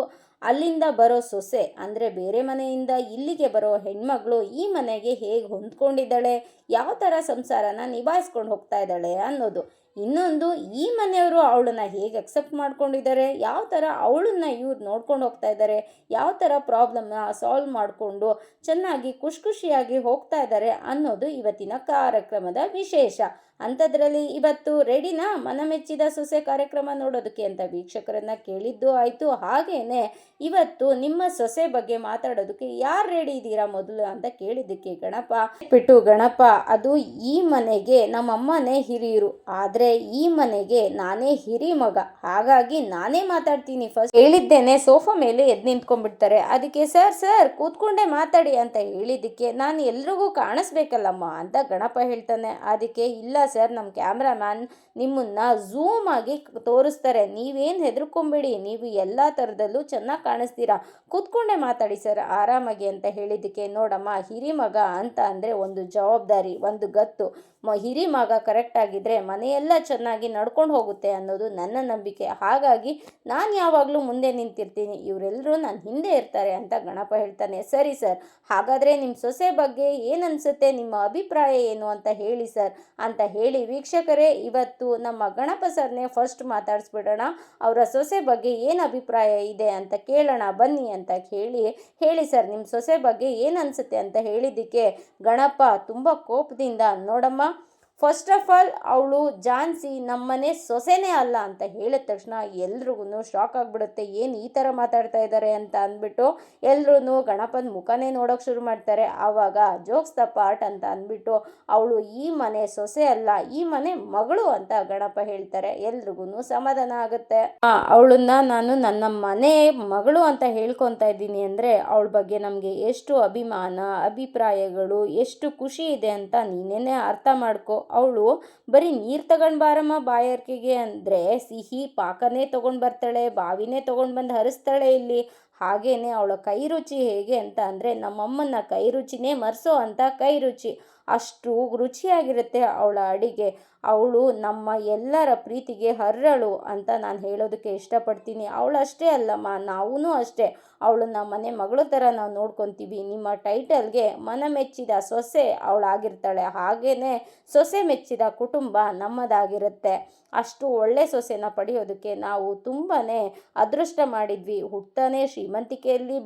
ಅಲ್ಲಿಂದ ಬರೋ ಸೊಸೆ ಅಂದರೆ ಬೇರೆ ಮನೆಯಿಂದ ಇಲ್ಲಿಗೆ ಬರೋ ಹೆಣ್ಮಗಳು ಈ ಮನೆಗೆ ಹೇಗೆ ಹೊಂದ್ಕೊಂಡಿದ್ದಾಳೆ, ಯಾವ ಥರ ಸಂಸಾರನ ನಿಭಾಯಿಸ್ಕೊಂಡು ಹೋಗ್ತಾ ಇದ್ದಾಳೆ ಅನ್ನೋದು. ಇನ್ನೊಂದು ಈ ಮನೆಯವರು ಅವಳನ್ನ ಹೇಗೆ ಅಕ್ಸೆಪ್ಟ್ ಮಾಡ್ಕೊಂಡಿದ್ದಾರೆ, ಯಾವ ಥರ ಅವಳನ್ನ ಇವ್ರು ನೋಡ್ಕೊಂಡು ಹೋಗ್ತಾ ಇದ್ದಾರೆ, ಯಾವ ಥರ ಪ್ರಾಬ್ಲಮ್ನ ಸಾಲ್ವ್ ಮಾಡಿಕೊಂಡು ಚೆನ್ನಾಗಿ ಖುಷಿಯಾಗಿ ಹೋಗ್ತಾ ಇದ್ದಾರೆ ಅನ್ನೋದು ಇವತ್ತಿನ ಕಾರ್ಯಕ್ರಮದ ವಿಶೇಷ. ಅಂಥದ್ರಲ್ಲಿ ಇವತ್ತು ರೆಡಿನಾ ಮನಮೆಚ್ಚಿದ ಸೊಸೆ ಕಾರ್ಯಕ್ರಮ ನೋಡೋದಕ್ಕೆ ಅಂತ ವೀಕ್ಷಕರನ್ನ ಕೇಳಿದ್ದು ಆಯಿತು. ಹಾಗೇನೆ ಇವತ್ತು ನಿಮ್ಮ ಸೊಸೆ ಬಗ್ಗೆ ಮಾತಾಡೋದಕ್ಕೆ ಯಾರು ರೆಡಿ ಇದ್ದೀರಾ ಮೊದಲು ಅಂತ ಕೇಳಿದ್ದಕ್ಕೆ ಗಣಪ ಅದು ಈ ಮನೆಗೆ ನಮ್ಮಮ್ಮನೇ ಹಿರಿಯರು, ಆದರೆ ಈ ಮನೆಗೆ ನಾನೇ ಹಿರಿ ಮಗ, ಹಾಗಾಗಿ ನಾನೇ ಮಾತಾಡ್ತೀನಿ ಫಸ್ಟ್ ಹೇಳಿದ್ದೇನೆ. ಸೋಫಾ ಮೇಲೆ ಎದ್ದು ನಿಂತ್ಕೊಂಡ್ಬಿಡ್ತಾರೆ. ಅದಕ್ಕೆ ಸರ್ ಕೂತ್ಕೊಂಡೇ ಮಾತಾಡಿ ಅಂತ ಹೇಳಿದ್ದಕ್ಕೆ, ನಾನು ಎಲ್ರಿಗೂ ಕಾಣಿಸ್ಬೇಕಲ್ಲಮ್ಮ ಅಂತ ಗಣಪ ಹೇಳ್ತಾನೆ. ಅದಕ್ಕೆ ಇಲ್ಲ ಸರ್, ನಮ್ಮ ಕ್ಯಾಮ್ರಾಮ್ಯಾನ್ ನಿಮ್ಮನ್ನ ಝೂಮ್ ಆಗಿ ತೋರಿಸ್ತಾರೆ, ನೀವೇನು ಹೆದರ್ಕೊಂಬೇಡಿ, ನೀವು ಎಲ್ಲ ಥರದಲ್ಲೂ ಚೆನ್ನಾಗಿ ಕಾಣಿಸ್ತೀರಾ, ಕೂತ್ಕೊಂಡೇ ಮಾತಾಡಿ ಸರ್ ಆರಾಮಾಗಿ ಅಂತ ಹೇಳಿದ್ದಕ್ಕೆ, ನೋಡಮ್ಮ ಹಿರಿಮಗ ಅಂತ ಅಂದರೆ ಒಂದು ಜವಾಬ್ದಾರಿ, ಒಂದು ಗತ್ತು, ಹಿರಿ ಮಗ ಕರೆಕ್ಟ್ ಆಗಿದ್ದರೆ ಮನೆಯೆಲ್ಲ ಚೆನ್ನಾಗಿ ನಡ್ಕೊಂಡು ಹೋಗುತ್ತೆ ಅನ್ನೋದು ನನ್ನ ನಂಬಿಕೆ, ಹಾಗಾಗಿ ನಾನು ಯಾವಾಗಲೂ ಮುಂದೆ ನಿಂತಿರ್ತೀನಿ, ಇವರೆಲ್ಲರೂ ನನ್ನ ಹಿಂದೆ ಇರ್ತಾರೆ ಅಂತ ಗಣಪ ಹೇಳ್ತಾನೆ. ಸರಿ ಸರ್, ಹಾಗಾದರೆ ನಿಮ್ಮ ಸೊಸೆ ಬಗ್ಗೆ ಏನನ್ಸುತ್ತೆ, ನಿಮ್ಮ ಅಭಿಪ್ರಾಯ ಏನು ಅಂತ ಹೇಳಿ ಸರ್ ಅಂತ ಹೇಳಿ ವೀಕ್ಷಕರೇ ಇವತ್ತು ನಮ್ಮ ಗಣಪ ಸರ್ನೇ ಫಸ್ಟ್ ಮಾತಾಡಿಸ್ಬಿಡೋಣ, ಅವರ ಸೊಸೆ ಬಗ್ಗೆ ಏನು ಅಭಿಪ್ರಾಯ ಇದೆ ಅಂತ ಕೇಳೋಣ ಬನ್ನಿ ಅಂತ ಹೇಳಿ ಸರ್ ನಿಮ್ಮ ಸೊಸೆ ಬಗ್ಗೆ ಏನು ಅನಿಸುತ್ತೆ ಅಂತ ಹೇಳಿದ್ದಕ್ಕೆ ಗಣಪ ತುಂಬ ಕೋಪದಿಂದ, ನೋಡಮ್ಮ ಫಸ್ಟ್ ಆಫ್ ಆಲ್ ಅವಳು ಝಾನ್ಸಿ ನಮ್ಮನೆ ಸೊಸೆನೇ ಅಲ್ಲ ಅಂತ ಹೇಳಿದ ತಕ್ಷಣ ಎಲ್ರಿಗೂ ಶಾಕ್ ಆಗಿಬಿಡುತ್ತೆ, ಏನು ಈ ಥರ ಮಾತಾಡ್ತಾ ಇದ್ದಾರೆ ಅಂತ ಅಂದ್ಬಿಟ್ಟು ಎಲ್ಲರೂ ಗಣಪನ ಮುಖನೇ ನೋಡೋಕೆ ಶುರು ಮಾಡ್ತಾರೆ. ಆವಾಗ ಜೋಕ್ಸ್ ದ ಪಾರ್ಟ್ ಅಂತ ಅಂದ್ಬಿಟ್ಟು ಅವಳು ಈ ಮನೆ ಸೊಸೆ ಅಲ್ಲ, ಈ ಮನೆ ಮಗಳು ಅಂತ ಗಣಪ ಹೇಳ್ತಾರೆ. ಎಲ್ರಿಗೂ ಸಮಾಧಾನ ಆಗುತ್ತೆ. ಅವಳನ್ನ ನಾನು ನನ್ನ ಮನೆ ಮಗಳು ಅಂತ ಹೇಳ್ಕೊತಾ ಇದ್ದೀನಿ ಅಂದರೆ ಅವಳ ಬಗ್ಗೆ ನಮಗೆ ಎಷ್ಟು ಅಭಿಮಾನ ಅಭಿಪ್ರಾಯಗಳು ಎಷ್ಟು ಖುಷಿ ಇದೆ ಅಂತ ನೀನೇನೆ ಅರ್ಥ ಮಾಡ್ಕೊ. ಅವಳು ಬರೀ ನೀರು ತಗೊಂಡು ಬಾರಮ್ಮ ಬಾಯಾರಿಕೆಗೆ ಅಂದರೆ ಸಿಹಿ ಪಾಕನೇ ತೊಗೊಂಡು ಬರ್ತಾಳೆ, ಬಾವಿನೇ ತೊಗೊಂಡು ಬಂದು ಹರಿಸ್ತಾಳೆ ಇಲ್ಲಿ. ಹಾಗೇನೆ ಅವಳ ಕೈ ರುಚಿ ಹೇಗೆ ಅಂತ ಅಂದರೆ ನಮ್ಮಮ್ಮನ ಕೈ ರುಚಿನೇ ಮರೆಸೋ ಅಂತ ಕೈ ರುಚಿ. ಅಷ್ಟು ರುಚಿಯಾಗಿರುತ್ತೆ ಅವಳ ಅಡಿಗೆ. ಅವಳು ನಮ್ಮ ಎಲ್ಲರ ಪ್ರೀತಿಗೆ ಅರ್ಹಳು ಅಂತ ನಾನು ಹೇಳೋದಕ್ಕೆ ಇಷ್ಟಪಡ್ತೀನಿ. ಅವಳಷ್ಟೇ ಅಲ್ಲಮ್ಮ, ನಾವೂ ಅಷ್ಟೇ ಅವಳನ್ನ ಮನೆ ಮಗಳ ಥರ ನಾವು ನೋಡ್ಕೊತೀವಿ. ನಿಮ್ಮ ಟೈಟಲ್ಗೆ ಮನ ಮೆಚ್ಚಿದ ಸೊಸೆ ಅವಳಾಗಿರ್ತಾಳೆ, ಹಾಗೇ ಸೊಸೆ ಮೆಚ್ಚಿದ ಕುಟುಂಬ ನಮ್ಮದಾಗಿರುತ್ತೆ. ಅಷ್ಟು ಒಳ್ಳೆ ಸೊಸೆನ ಪಡೆಯೋದಕ್ಕೆ ನಾವು ತುಂಬಾ ಅದೃಷ್ಟ ಮಾಡಿದ್ವಿ. ಹುಟ್ಟಾನೆ ಶ್ರೀಮಂತಿಕೆಯಲ್ಲಿ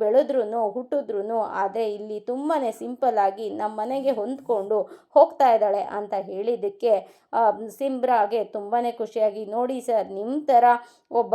ಹುಟ್ಟಿದ್ರೂ ಆದರೆ ಇಲ್ಲಿ ತುಂಬಾ ಸಿಂಪಲ್ಲಾಗಿ ನಮ್ಮ ಮನೆಗೆ ಹೊಂದ್ಕೊಂಡು ಹೋಗ್ತಾ ಇದ್ದಾಳೆ ಅಂತ ಹೇಳಿದ್ದಕ್ಕೆ ಸಿಮ್ರಾಗೆ ತುಂಬಾ ಖುಷಿಯಾಗಿ, ನೋಡಿ ಸರ್, ನಿಮ್ಮ ಥರ ಒಬ್ಬ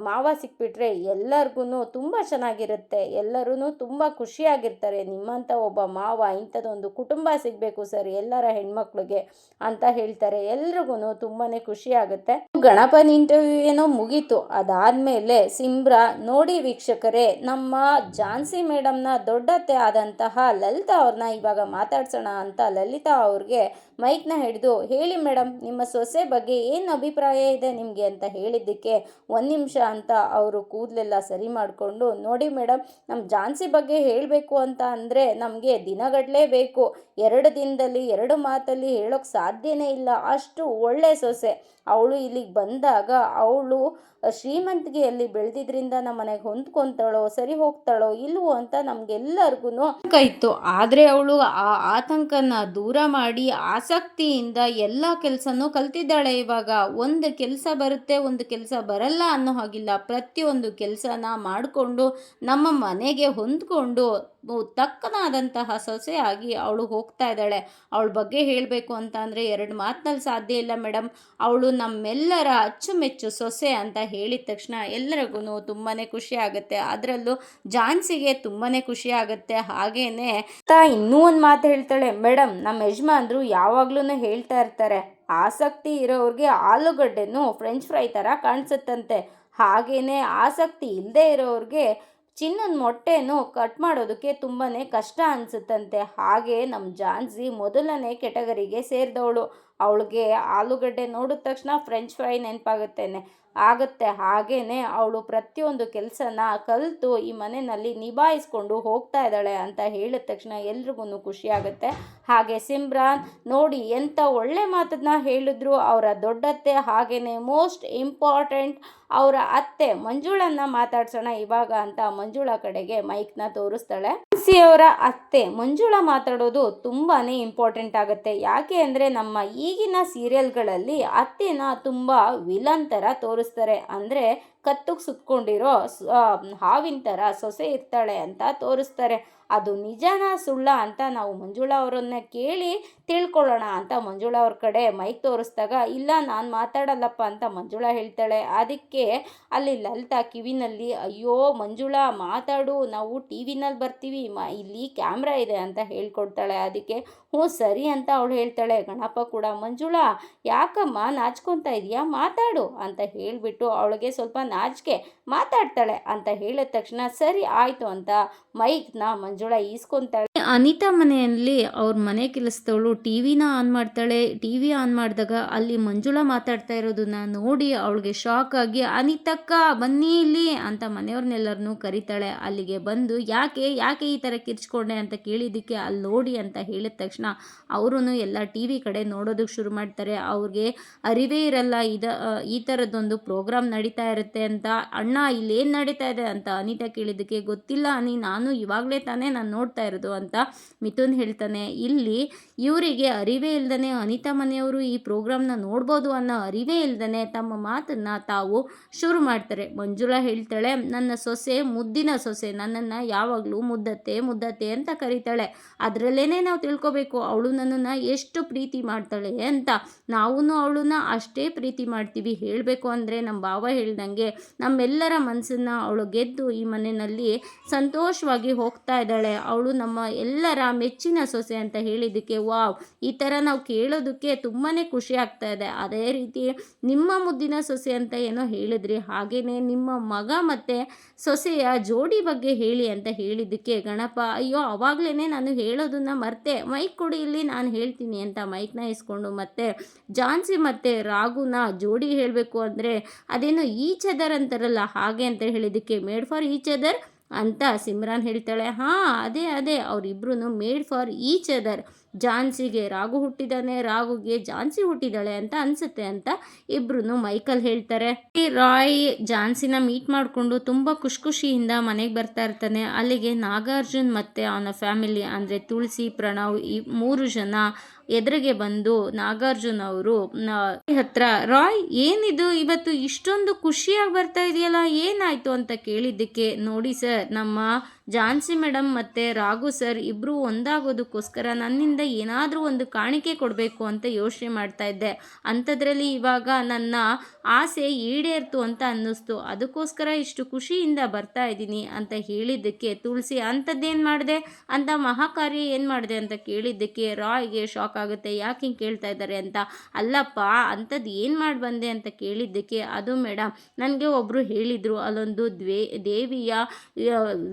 ಮಾವ ಸಿಕ್ಬಿಟ್ರೆ ಎಲ್ಲರಿಗೂ ತುಂಬ ಚೆನ್ನಾಗಿರುತ್ತೆ, ಎಲ್ಲರೂ ತುಂಬ ಖುಷಿಯಾಗಿರ್ತಾರೆ. ನಿಮ್ಮಂಥ ಒಬ್ಬ ಮಾವ, ಇಂಥದ್ದೊಂದು ಕುಟುಂಬ ಸಿಗಬೇಕು ಸರ್ ಎಲ್ಲರ ಹೆಣ್ಮಕ್ಳಿಗೆ ಅಂತ ಹೇಳ್ತಾರೆ. ಎಲ್ರಿಗೂ ತುಂಬಾ ಖುಷಿಯಾಗುತ್ತೆ. ಗಣಪನ ಇಂಟರ್ವ್ಯೂ ಏನೋ ಮುಗೀತು. ಅದಾದಮೇಲೆ ಸಿಮ್ರಾ, ನೋಡಿ ವೀಕ್ಷಕರೇ, ನಮ್ಮ ಝಾನ್ಸಿ ಮೇಡಮ್ನ ದೊಡ್ಡತ್ತೆ ಆದಂತಹ ಲಲಿತಾ ಅವ್ರನ್ನ ಇವಾಗ ಮಾತಾಡ್ಸೋಣ ಅಂತ ಲಲಿತಾ ಅವ್ರಿಗೆ ಮೈಕ್ನ ಹಿಡಿದು, ಹೇಳಿ ಮೇಡಮ್, ನಿಮ್ಮ ಸೊಸೆ ಬಗ್ಗೆ ಏನು ಅಭಿಪ್ರಾಯ ಇದೆ ನಿಮಗೆ ಅಂತ ಹೇಳಿದ್ದಕ್ಕೆ 1 ನಿಮಿಷ ಅಂತ ಅವರು ಕೂದಲೆಲ್ಲ ಸರಿ ಮಾಡಿಕೊಂಡು, ನೋಡಿ ಮೇಡಮ್, ನಮ್ಮ ಝಾನ್ಸಿ ಬಗ್ಗೆ ಹೇಳಬೇಕು ಅಂತ ಅಂದರೆ ನಮಗೆ ದಿನಗಟ್ಟಲೆ ಬೇಕು. 2 ದಿನದಲ್ಲಿ 2 ಮಾತಲ್ಲಿ ಹೇಳೋಕ್ಕೆ ಸಾಧ್ಯನೇ ಇಲ್ಲ. ಅಷ್ಟು ಒಳ್ಳೆ ಸೊಸೆ ಅವಳು. ಇಲ್ಲಿಗೆ ಬಂದಾಗ ಅವಳು ಶ್ರೀಮಂತಿಗೆಯಲ್ಲಿ ಬೆಳೆದಿದ್ರಿಂದ ನಮ್ಮ ಮನೆಗೆ ಹೊಂದ್ಕೊತಾಳೋ ಸರಿ ಹೋಗ್ತಾಳೋ ಇಲ್ವೋ ಅಂತ ನಮಗೆಲ್ಲರಿಗೂ ಇತ್ತು. ಆದರೆ ಅವಳು ಆ ಆತಂಕನ ದೂರ ಮಾಡಿ ಆಸಕ್ತಿಯಿಂದ ಎಲ್ಲ ಕೆಲಸನೂ ಕಲ್ತಿದ್ದಾಳೆ. ಇವಾಗ ಒಂದು ಕೆಲಸ ಬರುತ್ತೆ, ಒಂದು ಕೆಲಸ ಬರಲ್ಲ ಅನ್ನೋ ಹಾಗಿಲ್ಲ. ಪ್ರತಿಯೊಂದು ಕೆಲಸನ ಮಾಡಿಕೊಂಡು ನಮ್ಮ ಮನೆಗೆ ಹೊಂದ್ಕೊಂಡು ತಕ್ಕನಾದಂತಹ ಸೊಸೆಯಾಗಿ ಅವಳು ಹೋಗ್ತಾ ಇದ್ದಾಳೆ. ಅವಳ ಬಗ್ಗೆ ಹೇಳಬೇಕು ಅಂತ ಅಂದರೆ 2 ಮಾತಿನಲ್ಲಿ ಸಾಧ್ಯ ಇಲ್ಲ ಮೇಡಮ್. ಅವಳು ನಮ್ಮೆಲ್ಲರ ಅಚ್ಚುಮೆಚ್ಚು ಸೊಸೆ ಅಂತ ಹೇಳಿದ ತಕ್ಷಣ ಎಲ್ಲರಿಗೂ ತುಂಬಾ ಖುಷಿ ಆಗುತ್ತೆ. ಅದರಲ್ಲೂ ಝಾನ್ಸಿಗೆ ತುಂಬಾ ಖುಷಿ ಆಗುತ್ತೆ. ಹಾಗೇನೆ ಇನ್ನೂ ಒಂದು ಮಾತು ಹೇಳ್ತಾಳೆ, ಮೇಡಮ್, ನಮ್ಮ ಯಜಮಾನ್ರು ಯಾವಾಗ್ಲೂ ಹೇಳ್ತಾ ಇರ್ತಾರೆ, ಆಸಕ್ತಿ ಇರೋರಿಗೆ ಆಲೂಗಡ್ಡೆನೂ ಫ್ರೆಂಚ್ ಫ್ರೈ ಥರ ಕಾಣಿಸುತ್ತಂತೆ, ಹಾಗೇನೆ ಆಸಕ್ತಿ ಇಲ್ಲದೆ ಇರೋರಿಗೆ ಚಿನ್ನದ ಮೊಟ್ಟೆನೂ ಕಟ್ ಮಾಡೋದಕ್ಕೆ ತುಂಬಾ ಕಷ್ಟ ಅನಿಸುತ್ತಂತೆ. ಹಾಗೆ ನಮ್ಮ ಝಾನ್ಸಿ ಮೊದಲನೇ ಕೆಟಗರಿಗೆ ಸೇರಿದವಳು. ಅವಳಿಗೆ ಆಲೂಗಡ್ಡೆ ನೋಡಿದ ತಕ್ಷಣ ಫ್ರೆಂಚ್ ಫ್ರೈ ಆಗುತ್ತೆ. ಹಾಗೇ ಅವಳು ಪ್ರತಿಯೊಂದು ಕೆಲಸನ ಕಲಿತು ಈ ಮನೆಯಲ್ಲಿ ನಿಭಾಯಿಸ್ಕೊಂಡು ಹೋಗ್ತಾ ಇದ್ದಾಳೆ ಅಂತ ಹೇಳಿದ ತಕ್ಷಣ ಎಲ್ರಿಗೂ ಖುಷಿಯಾಗುತ್ತೆ. ಹಾಗೆ ಸಿಮ್ರಾನ್, ನೋಡಿ ಎಂಥ ಒಳ್ಳೆ ಮಾತನ್ನ ಹೇಳಿದ್ರು ಅವರ ದೊಡ್ಡತ್ತೆ. ಹಾಗೆಯೇ ಮೋಸ್ಟ್ ಇಂಪಾರ್ಟೆಂಟ್ ಅವರ ಅತ್ತೆ ಮಂಜುಳನ್ನ ಮಾತಾಡ್ಸೋಣ ಇವಾಗ ಅಂತ ಮಂಜುಳಾ ಕಡೆಗೆ ಮೈಕ್ನ ತೋರಿಸ್ತಾಳೆ. ಅವರ ಅತ್ತೆ ಮಂಜುಳಾ ಮಾತಾಡೋದು ತುಂಬಾ ಇಂಪಾರ್ಟೆಂಟ್ ಆಗುತ್ತೆ. ಯಾಕೆ ಅಂದರೆ ನಮ್ಮ ಈಗಿನ ಸೀರಿಯಲ್ಗಳಲ್ಲಿ ಅತ್ತೆನ ತುಂಬ ವಿಲನ್ ಥರ ತೋರಿಸ್ತಾರೆ. ಅಂದರೆ ಕತ್ತಿಗೆ ಸುತ್ಕೊಂಡಿರೋ ಹಾವಿನ ಥರ ಸೊಸೆ ಇರ್ತಾಳೆ ಅಂತ ತೋರಿಸ್ತಾರೆ. ಅದು ನಿಜಾನ ಸುಳ್ಳ ಅಂತ ನಾವು ಮಂಜುಳಾ ಅವರನ್ನ ಕೇಳಿ ತಿಳ್ಕೊಳ್ಳೋಣ ಅಂತ ಮಂಜುಳಾ ಅವ್ರ ಕಡೆ ಮೈಕ್ ತೋರಿಸ್ದಾಗ, ಇಲ್ಲ ನಾನು ಮಾತಾಡಲ್ಲಪ್ಪ ಅಂತ ಮಂಜುಳಾ ಹೇಳ್ತಾಳೆ. ಅದಕ್ಕೆ ಅಲ್ಲಿ ಲಲಿತಾ ಕಿವಿನಲ್ಲಿ, ಅಯ್ಯೋ ಮಂಜುಳಾ ಮಾತಾಡು, ನಾವು ಟಿ ವಿನಲ್ಲಿ ಬರ್ತೀವಿ, ಇಲ್ಲಿ ಕ್ಯಾಮ್ರಾ ಇದೆ ಅಂತ ಹೇಳ್ಕೊಡ್ತಾಳೆ. ಅದಕ್ಕೆ ಹ್ಞೂ ಸರಿ ಅಂತ ಅವಳು ಹೇಳ್ತಾಳೆ. ಗಣಪ ಕೂಡ, ಮಂಜುಳಾ ಯಾಕಮ್ಮ ನಾಚ್ಕೊತಾ ಇದೆಯಾ, ಮಾತಾಡು ಅಂತ ಹೇಳಿಬಿಟ್ಟು ಅವಳಿಗೆ ಸ್ವಲ್ಪ ನಾಚಿಕೆ, ಮಾತಾಡ್ತಾಳೆ ಅಂತ ಹೇಳಿದ ತಕ್ಷಣ ಸರಿ ಆಯಿತು ಅಂತ ಮೈಕ್ನ ಮಂಜುಳಾ ಈಸ್ಕೊತಾಳೆ. ಅನಿತಾ ಮನೆಯಲ್ಲಿ ಅವ್ರ ಮನೆ ಕೆಲಸದವಳು ಟಿ ವಿನ ಆನ್ ಮಾಡ್ತಾಳೆ. ಟಿ ವಿ ಆನ್ ಮಾಡಿದಾಗ ಅಲ್ಲಿ ಮಂಜುಳಾ ಮಾತಾಡ್ತಾ ಇರೋದನ್ನ ನೋಡಿ ಅವಳಿಗೆ ಶಾಕ್ ಆಗಿ, ಅನಿತಕ್ಕ ಬನ್ನಿ ಇಲ್ಲಿ ಅಂತ ಮನೆಯವ್ರನ್ನೆಲ್ಲರನ್ನೂ ಕರೀತಾಳೆ. ಅಲ್ಲಿಗೆ ಬಂದು ಯಾಕೆ ಈ ಥರ ಕಿರ್ಚ್ಕೊಂಡೆ ಅಂತ ಕೇಳಿದ್ದಕ್ಕೆ ಅಲ್ಲಿ ನೋಡಿ ಅಂತ ಹೇಳಿದ ತಕ್ಷಣ ಅವರು ಎಲ್ಲ ಟಿ ವಿ ಕಡೆ ನೋಡೋದಕ್ಕೆ ಶುರು ಮಾಡ್ತಾರೆ. ಅವ್ರಿಗೆ ಅರಿವೇ ಇರಲ್ಲ ಈ ಥರದ್ದೊಂದು ಪ್ರೋಗ್ರಾಮ್ ನಡೀತಾ ಇರುತ್ತೆ ಅಂತ. ಅಣ್ಣ ಇಲ್ಲೇನು ನಡೀತಾ ಇದೆ ಅಂತ ಅನಿತಾ ಕೇಳಿದ್ದಕ್ಕೆ, ಗೊತ್ತಿಲ್ಲ ಅನಿ, ನಾನು ಇವಾಗಲೇ ತಾನೇ ನಾನು ನೋಡ್ತಾ ಇರೋದು ಅಂತ ಮಿಥುನ್ ಹೇಳ್ತಾನೆ. ಇಲ್ಲಿ ಇವರಿಗೆ ಅರಿವೇ ಇಲ್ದೇ ಅನಿತಾ ಮನೆಯವರು ಈ ಪ್ರೋಗ್ರಾಮ್ನ ನೋಡ್ಬೋದು ಅನ್ನೋ ಅರಿವೇ ಇಲ್ದೇ ತಮ್ಮ ಮಾತನ್ನು ತಾವು ಶುರು ಮಾಡ್ತಾರೆ. ಮಂಜುಳಾ ಹೇಳ್ತಾಳೆ, ನನ್ನ ಸೊಸೆ ಮುದ್ದಿನ ಸೊಸೆ, ನನ್ನನ್ನು ಯಾವಾಗಲೂ ಮುದ್ದತ್ತೆ ಅಂತ ಕರೀತಾಳೆ. ಅದರಲ್ಲೇ ನಾವು ತಿಳ್ಕೊಬೇಕು ಅವಳು ನನ್ನನ್ನು ಎಷ್ಟು ಪ್ರೀತಿ ಮಾಡ್ತಾಳೆ ಅಂತ. ನಾವು ಅವಳನ್ನ ಅಷ್ಟೇ ಪ್ರೀತಿ ಮಾಡ್ತೀವಿ. ಹೇಳಬೇಕು ಅಂದರೆ ನಮ್ಮ ಭಾವ ಹೇಳ್ದಂಗೆ ನಮ್ಮೆಲ್ಲರ ಮನಸ್ಸನ್ನು ಅವಳು ಗೆದ್ದು ಈ ಮನೆಯಲ್ಲಿ ಸಂತೋಷವಾಗಿ ಹೋಗ್ತಾ ಇದ್ದಾಳೆ. ಅವಳು ನಮ್ಮ ಎಲ್ಲರ ಮೆಚ್ಚಿನ ಸೊಸೆ ಅಂತ ಹೇಳಿದ್ದಕ್ಕೆ ವಾವ್, ಈ ಥರ ನಾವು ಕೇಳೋದಕ್ಕೆ ತುಂಬಾ ಖುಷಿ ಆಗ್ತಾ ಇದೆ. ಅದೇ ರೀತಿ ನಿಮ್ಮ ಮುದ್ದಿನ ಸೊಸೆ ಅಂತ ಏನೋ ಹೇಳಿದ್ರಿ, ಹಾಗೆಯೇ ನಿಮ್ಮ ಮಗ ಮತ್ತು ಸೊಸೆಯ ಜೋಡಿ ಬಗ್ಗೆ ಹೇಳಿ ಅಂತ ಹೇಳಿದ್ದಕ್ಕೆ ಗಣಪ, ಅಯ್ಯೋ ಅವಾಗಲೇ ನಾನು ಹೇಳೋದನ್ನು ಮರ್ತೆ, ಮೈಕ್ ಕೊಡಿ ಇಲ್ಲಿ ನಾನು ಹೇಳ್ತೀನಿ ಅಂತ ಮೈಕ್ನ ಇಸ್ಕೊಂಡು ಮತ್ತೆ ಝಾನ್ಸಿ ಮತ್ತು ರಾಘುನ ಜೋಡಿ ಹೇಳಬೇಕು ಅಂದರೆ ಅದೇನೋ ಈಚ್ ಅದರ್ ಅಂತಾರಲ್ಲ ಹಾಗೆ ಅಂತ ಹೇಳಿದ್ದಕ್ಕೆ ಮೇಡ್ ಫಾರ್ ಈಚ್ ಅದರ್ ಅಂತ ಸಿಮ್ರಾನ್ ಹೇಳ್ತಾಳೆ. ಹಾಂ ಅದೇ ಅವರಿಬ್ರು ಮೇಡ್ ಫಾರ್ ಈಚ್ ಅದರ್ ಝಾನ್ಸಿಗೆ ರಾಘು ಹುಟ್ಟಿದ್ದಾನೆ, ರಾಘುಗೆ ಝಾನ್ಸಿ ಹುಟ್ಟಿದ್ದಾಳೆ ಅಂತ ಅನ್ಸುತ್ತೆ ಅಂತ ಇಬ್ರು ಮೈಕಲ್ ಹೇಳ್ತಾರೆ. ಈ ರಾಯ್ ಝಾನ್ಸಿನ ಮೀಟ್ ಮಾಡಿಕೊಂಡು ತುಂಬ ಖುಷಿಯಿಂದ ಮನೆಗೆ ಬರ್ತಾ ಇರ್ತಾನೆ. ಅಲ್ಲಿಗೆ ನಾಗಾರ್ಜುನ್ ಮತ್ತೆ ಅವನ ಫ್ಯಾಮಿಲಿ ಅಂದರೆ ತುಳಸಿ, ಪ್ರಣವ್ ಈ 3 ಜನ ಎದುರಿಗೆ ಬಂದು ನಾಗಾರ್ಜುನ್ ಅವರು ಹತ್ರ ರಾಯ್ ಏನಿದು ಇವತ್ತು ಇಷ್ಟೊಂದು ಖುಷಿಯಾಗಿ ಬರ್ತಾ ಇದೆಯಲ್ಲ, ಏನಾಯ್ತು ಅಂತ ಕೇಳಿದ್ದಕ್ಕೆ, ನೋಡಿ ಸರ್, ನಮ್ಮ ಝಾನ್ಸಿ ಮೇಡಮ್ ಮತ್ತು ರಾಘು ಸರ್ ಇಬ್ಬರು ಒಂದಾಗೋದಕ್ಕೋಸ್ಕರ ನನ್ನಿಂದ ಏನಾದರೂ ಒಂದು ಕಾಣಿಕೆ ಕೊಡಬೇಕು ಅಂತ ಯೋಚನೆ ಮಾಡ್ತಾ ಇದ್ದೆ. ಅಂಥದ್ರಲ್ಲಿ ಇವಾಗ ನನ್ನ ಆಸೆ ಈಡೇರ್ತು ಅಂತ ಅನ್ನಿಸ್ತು, ಅದಕ್ಕೋಸ್ಕರ ಇಷ್ಟು ಖುಷಿಯಿಂದ ಬರ್ತಾ ಇದ್ದೀನಿ ಅಂತ ಹೇಳಿದ್ದಕ್ಕೆ ತುಳಸಿ ಅಂಥದ್ದೇನು ಮಾಡಿದೆ ಅಂತ, ಮಹಾಕಾರ್ಯ ಏನು ಮಾಡಿದೆ ಅಂತ ಕೇಳಿದ್ದಕ್ಕೆ ರಾಯ್ಗೆ ಶಾಕ್ ಆಗುತ್ತೆ. ಯಾಕೆ ಹಿಂಗೆ ಕೇಳ್ತಾ ಇದ್ದಾರೆ ಅಂತ. ಅಲ್ಲಪ್ಪ, ಅಂಥದ್ದು ಏನು ಮಾಡಿ ಬಂದೆ ಅಂತ ಕೇಳಿದ್ದಕ್ಕೆ, ಅದು ಮೇಡಮ್ ನನಗೆ ಒಬ್ಬರು ಹೇಳಿದರು, ಅಲ್ಲೊಂದು ದೇವಿಯ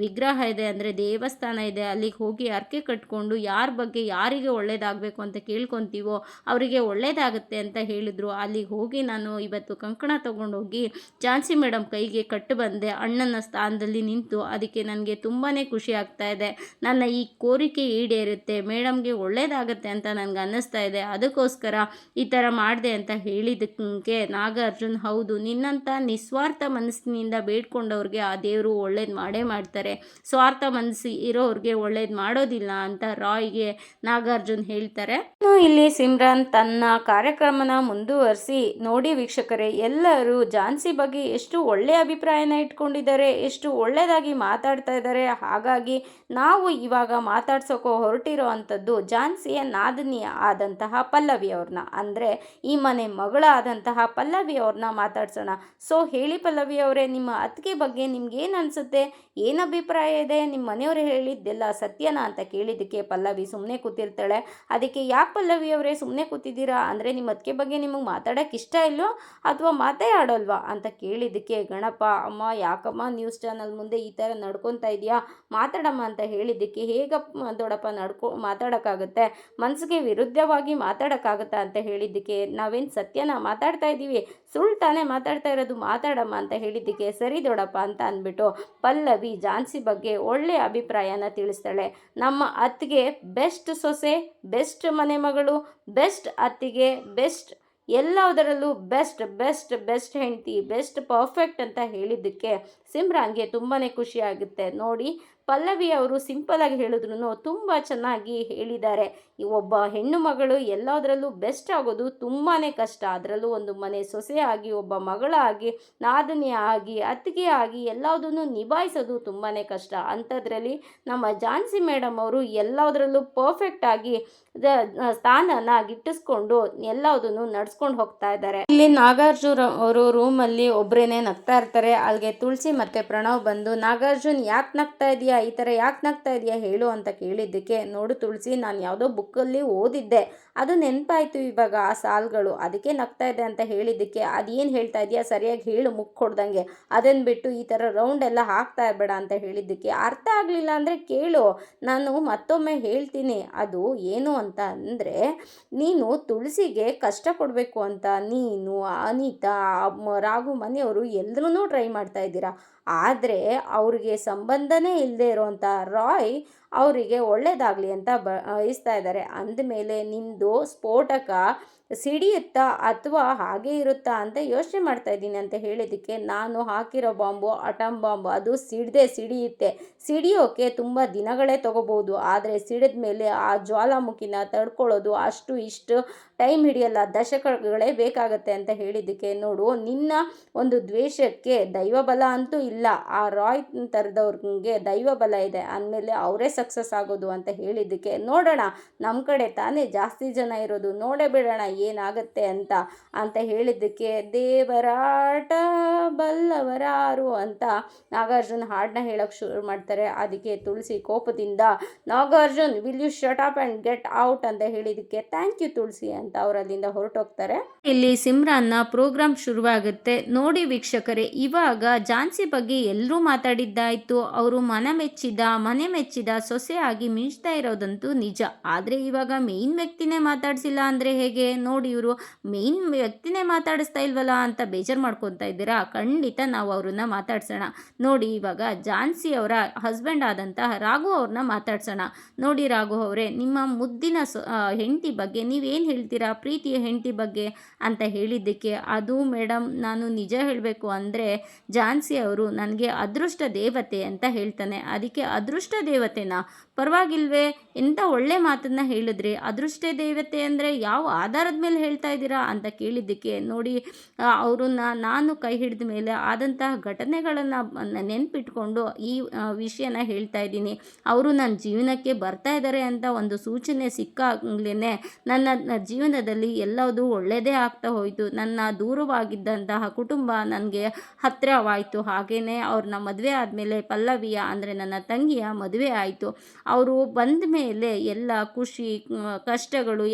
ವಿಗ್ರಹ ಇದೆ, ಅಂದರೆ ದೇವಸ್ಥಾನ ಇದೆ, ಅಲ್ಲಿಗೆ ಹೋಗಿ ಹರಕೆ ಕಟ್ಕೊಂಡು ಯಾರ ಬಗ್ಗೆ ಯಾರಿಗೆ ಒಳ್ಳೇದಾಗಬೇಕು ಅಂತ ಕೇಳ್ಕೊತೀವೋ ಅವರಿಗೆ ಒಳ್ಳೇದಾಗುತ್ತೆ ಅಂತ ಹೇಳಿದರು. ಅಲ್ಲಿಗೆ ಹೋಗಿ ನಾನು ಇವತ್ತು ಕಂಕಣ ತೊಗೊಂಡೋಗಿ ಝಾನ್ಸಿ ಮೇಡಮ್ ಕೈಗೆ ಕಟ್ಟು ಬಂದೆ, ಅಣ್ಣನ ಸ್ಥಾನದಲ್ಲಿ ನಿಂತು. ಅದಕ್ಕೆ ನನಗೆ ತುಂಬಾ ಖುಷಿ ಆಗ್ತಾ ಇದೆ, ನನ್ನ ಈ ಕೋರಿಕೆ ಈಡೇರುತ್ತೆ, ಮೇಡಮ್ಗೆ ಒಳ್ಳೇದಾಗತ್ತೆ ಅಂತ ನನಗೆ ಅನ್ನಿಸ್ತಾ ಇದೆ, ಅದಕ್ಕೋಸ್ಕರ ಈ ಥರ ಮಾಡಿದೆ ಅಂತ ಹೇಳಿದ್ದಕ್ಕೆ ನಾಗಾರ್ಜುನ್, ಹೌದು, ನಿನ್ನಂಥ ನಿಸ್ವಾರ್ಥ ಮನಸ್ಸಿನಿಂದ ಬೇಡ್ಕೊಂಡವ್ರಿಗೆ ಆ ದೇವರು ಒಳ್ಳೇದು ಮಾಡೇ ಮಾಡ್ತಾರೆ, ಸ್ವಾರ್ಥ ಮನಸ್ಸು ಇರೋರಿಗೆ ಒಳ್ಳೇದು ಮಾಡೋದಿಲ್ಲ ಅಂತ ರಾಯ್ಗೆ ನಾಗಾರ್ಜುನ್ ಹೇಳ್ತಾರೆ. ಇಲ್ಲಿ ಸಿಮ್ರಾನ್ ತನ್ನ ಕಾರ್ಯಕ್ರಮನ ಮುಂದುವರಿಸಿ, ನೋಡಿ ವೀಕ್ಷಕರೇ, ಎಲ್ಲರೂ ಝಾನ್ಸಿ ಬಗ್ಗೆ ಎಷ್ಟು ಒಳ್ಳೆಯ ಅಭಿಪ್ರಾಯನ ಇಟ್ಕೊಂಡಿದ್ದಾರೆ, ಎಷ್ಟು ಒಳ್ಳೆಯದಾಗಿ ಮಾತಾಡ್ತಾ ಇದ್ದಾರೆ. ಹಾಗಾಗಿ ನಾವು ಇವಾಗ ಮಾತಾಡ್ಸೋಕೆ ಹೊರಟಿರೋ ಅಂಥದ್ದು ಝಾನ್ಸಿಯ ನಾದಿನಿ ಆದಂತಹ ಪಲ್ಲವಿ ಅವ್ರನ್ನ, ಅಂದರೆ ಈ ಮನೆ ಮಗಳಾದಂತಹ ಪಲ್ಲವಿ ಅವ್ರನ್ನ ಮಾತಾಡ್ಸೋಣ. ಸೊ ಹೇಳಿ ಪಲ್ಲವಿ ಅವರೇ, ನಿಮ್ಮ ಅತ್ತಿಗೆ ಬಗ್ಗೆ ನಿಮ್ಗೇನು ಅನಿಸುತ್ತೆ, ಏನು ಅಭಿಪ್ರಾಯ ಇದೆ, ನಿಮ್ಮ ಮನೆಯವರು ಹೇಳಿದ್ದೆಲ್ಲ ಸತ್ಯನಾ ಅಂತ ಕೇಳಿದ್ದಕ್ಕೆ ಪಲ್ಲವಿ ಸುಮ್ಮನೆ ಕೂತಿರ್ತಾಳೆ. ಅದಕ್ಕೆ ಯಾಕೆ ಪಲ್ಲವಿ ಅವರೇ ಸುಮ್ಮನೆ ಕೂತಿದ್ದೀರಾ, ಅಂದರೆ ನಿಮ್ಮ ಅತ್ತಿಗೆ ಬಗ್ಗೆ ನಿಮಗೆ ಮಾತಾಡೋಕ್ಕೆ ಇಷ್ಟ ಇಲ್ವೋ ಅಥವಾ ಮಾತೇ ಆಡೋಲ್ವಾ ಅಂತ ಕೇಳಿದ್ದಕ್ಕೆ ಗಣಪ, ಅಮ್ಮ ಯಾಕಮ್ಮ ನ್ಯೂಸ್ ಚಾನಲ್ ಮುಂದೆ ಈ ಥರ ನಡ್ಕೊತಾ ಇದೆಯಾ, ಮಾತಾಡಮ್ಮ ಅಂತ ಹೇಳಿದ್ದಕ್ಕೆ, ಹೇಗಪ್ಪ ದೊಡ್ಡಪ್ಪ ಮಾತಾಡೋಕ್ಕಾಗುತ್ತೆ, ಮನಸ್ಸಿಗೆ ವಿರುದ್ಧವಾಗಿ ಮಾತಾಡೋಕ್ಕಾಗುತ್ತಾ ಅಂತ ಹೇಳಿದ್ದಕ್ಕೆ, ನಾವೇನು ಸತ್ಯನ ಮಾತಾಡ್ತಾ ಇದ್ದೀವಿ, ಸುಳ್ಳು ತಾನೇ ಮಾತಾಡ್ತಾ ಇರೋದು, ಮಾತಾಡಮ್ಮ ಅಂತ ಹೇಳಿದ್ದಕ್ಕೆ, ಸರಿ ದೊಡ್ಡಪ್ಪ ಅಂತ ಅಂದ್ಬಿಟ್ಟು ಪಲ್ಲವಿ ಝಾನ್ಸಿ ಬಗ್ಗೆ ಒಳ್ಳೆಯ ಅಭಿಪ್ರಾಯನ ತಿಳಿಸ್ತಾಳೆ. ನಮ್ಮ ಅತ್ತಿಗೆ ಬೆಸ್ಟ್ ಸೊಸೆ, ಬೆಸ್ಟ್ ಮನೆ ಮಗಳು, ಬೆಸ್ಟ್ ಅತ್ತಿಗೆ, ಬೆಸ್ಟ್ ಎಲ್ಲದರಲ್ಲೂ ಬೆಸ್ಟ್ ಬೆಸ್ಟ್ ಬೆಸ್ಟ್ ಹೆಂಡತಿ, ಬೆಸ್ಟ್ ಪರ್ಫೆಕ್ಟ್ ಅಂತ ಹೇಳಿದ್ದಕ್ಕೆ ಸಿಮ್ರಾನ್ಗೆ ತುಂಬಾ ಖುಷಿಯಾಗುತ್ತೆ. ನೋಡಿ, ಪಲ್ಲವಿ ಅವರು ಸಿಂಪಲಾಗಿ ಹೇಳಿದ್ರು ತುಂಬ ಚೆನ್ನಾಗಿ ಹೇಳಿದ್ದಾರೆ. ಒಬ್ಬ ಹೆಣ್ಣು ಮಗಳು ಎಲ್ಲದರಲ್ಲೂ ಬೆಸ್ಟ್ ಆಗೋದು ತುಂಬಾ ಕಷ್ಟ, ಅದರಲ್ಲೂ ಒಂದು ಮನೆ ಸೊಸೆ ಆಗಿ, ಒಬ್ಬ ಮಗಳಾಗಿ, ನಾದಿನಿ ಆಗಿ, ಅತ್ತಿಗೆ ಆಗಿ ಎಲ್ಲದನ್ನು ನಿಭಾಯಿಸೋದು ತುಂಬಾ ಕಷ್ಟ. ಅಂಥದ್ರಲ್ಲಿ ನಮ್ಮ ಝಾನ್ಸಿ ಮೇಡಮ್ ಅವರು ಎಲ್ಲದರಲ್ಲೂ ಪರ್ಫೆಕ್ಟಾಗಿ ಸ್ಥಾನನ ಗಿಟ್ಟಿಸ್ಕೊಂಡು ಎಲ್ಲದನ್ನು ನಡ್ಸ್ಕೊಂಡು ಹೋಗ್ತಾ ಇದ್ದಾರೆ. ಇಲ್ಲಿ ನಾಗಾರ್ಜುನ್ ಅವರು ರೂಮಲ್ಲಿ ಒಬ್ಬರೇನೆ ನಗ್ತಾ ಇರ್ತಾರೆ. ಅಲ್ಲಿಗೆ ತುಳಸಿ ಮತ್ತು ಪ್ರಣವ್ ಬಂದು, ನಾಗಾರ್ಜುನ್ ಯಾಕೆ ನಗ್ತಾ ಇದೆಯಾ, ಈ ಥರ ಯಾಕೆ ನಗ್ತಾ ಇದೆಯಾ ಹೇಳು ಅಂತ ಕೇಳಿದ್ದಕ್ಕೆ, ನೋಡು ತುಳಸಿ, ನಾನು ಯಾವುದೋ ಬುಕ್ಕಲ್ಲಿ ಓದಿದ್ದೆ, ಅದು ನೆನಪಾಯಿತು ಇವಾಗ ಆ ಸಾಲುಗಳು, ಅದಕ್ಕೆ ನಗ್ತಾ ಇದೆ ಅಂತ ಹೇಳಿದ್ದಕ್ಕೆ, ಅದೇನು ಹೇಳ್ತಾ ಇದೆಯಾ ಸರಿಯಾಗಿ ಹೇಳು ಮುಖ ಕೊಡ್ದಂಗೆ, ಅದನ್ನು ಬಿಟ್ಟು ಈ ಥರ ರೌಂಡ್ ಎಲ್ಲ ಹಾಕ್ತಾ ಇರಬೇಡ ಅಂತ ಹೇಳಿದ್ದಕ್ಕೆ, ಅರ್ಥ ಆಗಲಿಲ್ಲ ಅಂದರೆ ಕೇಳು, ನಾನು ಮತ್ತೊಮ್ಮೆ ಹೇಳ್ತೀನಿ. ಅದು ಏನು ಅಂತ ಅಂದರೆ, ನೀನು ತುಳಸಿಗೆ ಕಷ್ಟ ಕೊಡಬೇಕು ಅಂತ ನೀನು, ಅನಿತಾ, ರಾಘು ಮನೆಯವರು ಎಲ್ಲರೂ ಟ್ರೈ ಮಾಡ್ತಾ ಇದ್ದೀರಾ, ಆದರೆ ಅವ್ರಿಗೆ ಸಂಬಂಧನೇ ಇಲ್ಲದೆ ಇರೋವಂಥ ರಾಯ್ ಅವರಿಗೆ ಒಳ್ಳೆಯದಾಗಲಿ ಅಂತ ಬಯಸ್ತಾ ಇದ್ದಾರೆ. ಅಂದಮೇಲೆ ನಿಮ್ಮದು ಸ್ಫೋಟಕ ಸಿಡಿಯುತ್ತಾ ಅಥವಾ ಹಾಗೇ ಇರುತ್ತಾ ಅಂತ ಯೋಚನೆ ಮಾಡ್ತಾ ಇದ್ದೀನಿ ಅಂತ ಹೇಳಿದ್ದಕ್ಕೆ, ನಾನು ಹಾಕಿರೋ ಬಾಂಬು ಅಟಮ್ ಬಾಂಬು, ಅದು ಸಿಡಿಯುತ್ತೆ, ಸಿಡಿಯೋಕ್ಕೆ ತುಂಬ ದಿನಗಳೇ ತೊಗೋಬೋದು, ಆದರೆ ಸಿಡಿದ ಮೇಲೆ ಆ ಜ್ವಾಲಾಮುಖಿನ ತಡ್ಕೊಳ್ಳೋದು ಅಷ್ಟು ಇಷ್ಟು ಟೈಮ್ ಹಿಡಿಯಲ್ಲ, ದಶಕಗಳೇ ಬೇಕಾಗತ್ತೆ ಅಂತ ಹೇಳಿದ್ದಕ್ಕೆ, ನೋಡು, ನಿನ್ನ ಒಂದು ದ್ವೇಷಕ್ಕೆ ದೈವಬಲ ಅಂತೂ ಇಲ್ಲ, ಆ ರಾಯ್ ಥರದವ್ರಿಗೆ ದೈವಬಲ ಇದೆ, ಅಂದಮೇಲೆ ಅವರೇ ಸಕ್ಸಸ್ ಆಗೋದು ಅಂತ ಹೇಳಿದ್ದಕ್ಕೆ, ನೋಡೋಣ, ನಮ್ಮ ಕಡೆ ತಾನೇ ಜಾಸ್ತಿ ಜನ ಇರೋದು, ನೋಡೇ ಬಿಡೋಣ ಏನಾಗುತ್ತೆ ಅಂತ ಹೇಳಿದ್ದಕ್ಕೆ, ದೇವರಾಟ ಬಲ್ಲವರಾರು ಅಂತ ನಾಗಾರ್ಜುನ್ ಹಾಡನ್ನ ಹೇಳೋಕ್ಕೆ ಶುರು ಮಾಡ್ತಾರೆ. ಅದಕ್ಕೆ ತುಳಸಿ ಕೋಪದಿಂದ, Nagarjun will you shut up and get out ಅಂತ ಹೇಳಿದ್ದಕ್ಕೆ, ಥ್ಯಾಂಕ್ ಯು ತುಳಸಿ ಅಂತ ಅಂತ ಅವ್ರು ಅಲ್ಲಿಂದ ಹೊರಟೋಗ್ತಾರೆ. ಇಲ್ಲಿ ಸಿಮ್ರಾನ್ನ ಪ್ರೋಗ್ರಾಮ್ ಶುರುವಾಗುತ್ತೆ. ನೋಡಿ ವೀಕ್ಷಕರೇ, ಇವಾಗ ಝಾನ್ಸಿ ಬಗ್ಗೆ ಎಲ್ಲರೂ ಮಾತಾಡಿದ್ದಾಯಿತು. ಅವರು ಮನೆ ಮೆಚ್ಚಿದ ಸೊಸೆಯಾಗಿ ಮಿಂಚ್ತಾ ಇರೋದಂತೂ ನಿಜ. ಆದರೆ ಇವಾಗ ಮೇಯ್ನ್ ವ್ಯಕ್ತಿನೇ ಮಾತಾಡಿಸಿಲ್ಲ ಅಂದರೆ ಹೇಗೆ? ನೋಡಿ, ಇವರು ಮೇಯ್ನ್ ವ್ಯಕ್ತಿನೇ ಮಾತಾಡಿಸ್ತಾ ಇಲ್ವಲ್ಲ ಅಂತ ಬೇಜಾರು ಮಾಡ್ಕೊತಾ ಇದ್ದೀರಾ? ಖಂಡಿತ ನಾವು ಅವ್ರನ್ನ ಮಾತಾಡ್ಸೋಣ. ನೋಡಿ, ಇವಾಗ ಝಾನ್ಸಿ ಅವರ ಹಸ್ಬೆಂಡ್ ಆದಂತಹ ರಾಘು ಅವ್ರನ್ನ ಮಾತಾಡ್ಸೋಣ. ನೋಡಿ ರಾಘು ಅವರೇ, ನಿಮ್ಮ ಮುದ್ದಿನ ಹೆಂಡತಿ ಬಗ್ಗೆ ನೀವೇನು ಹೇಳ್ತೀರಾ? ಪ್ರೀತಿಯ ಹೆಂಡತಿ ಬಗ್ಗೆ ಅಂತ ಹೇಳಿದ್ದಕ್ಕೆ, ಅದು ಮೇಡಮ್, ನಾನು ನಿಜ ಹೇಳಬೇಕು ಅಂದರೆ ಝಾನ್ಸಿ ಅವರು ನನಗೆ ಅದೃಷ್ಟ ದೇವತೆ ಅಂತ ಹೇಳ್ತಾನೆ. ಅದಕ್ಕೆ ಅದೃಷ್ಟ ದೇವತೆನಾ? ಪರವಾಗಿಲ್ವೇ, ಎಂಥ ಒಳ್ಳೆ ಮಾತನ್ನು ಹೇಳಿದ್ರಿ. ಅದೃಷ್ಟ ದೇವತೆ ಅಂದರೆ ಯಾವ ಆಧಾರದ ಮೇಲೆ ಹೇಳ್ತಾ ಇದ್ದೀರಾ ಅಂತ ಕೇಳಿದ್ದಕ್ಕೆ, ನೋಡಿ, ಅವ್ರನ್ನ ನಾನು ಕೈ ಹಿಡಿದ ಮೇಲೆ ಆದಂತಹ ಘಟನೆಗಳನ್ನು ನೆನಪಿಟ್ಕೊಂಡು ಈ ವಿಷಯನ ಹೇಳ್ತಾ ಇದ್ದೀನಿ. ಅವರು ನನ್ನ ಜೀವನಕ್ಕೆ ಬರ್ತಾ ಇದ್ದಾರೆ ಅಂತ ಒಂದು ಸೂಚನೆ ಸಿಕ್ಕಾಗಲೇ ನನ್ನ ಜೀವನದಲ್ಲಿ ಎಲ್ಲವೂ ಒಳ್ಳೆಯದೇ ಆಗ್ತಾ ಹೋಯಿತು. ನನ್ನ ದೂರವಾಗಿದ್ದಂತಹ ಕುಟುಂಬ ನನಗೆ ಹತ್ತಿರವಾಯಿತು. ಹಾಗೆಯೇ ಅವ್ರನ್ನ ಮದುವೆ ಆದಮೇಲೆ ಪಲ್ಲವಿಯ ಅಂದರೆ ನನ್ನ ತಂಗಿಯ ಮದುವೆ ಆಯಿತು. ಅವರು ಬಂದ ಮೇಲೆ ಎಲ್ಲ ಖುಷಿ ಕಷ್ಟಗಳು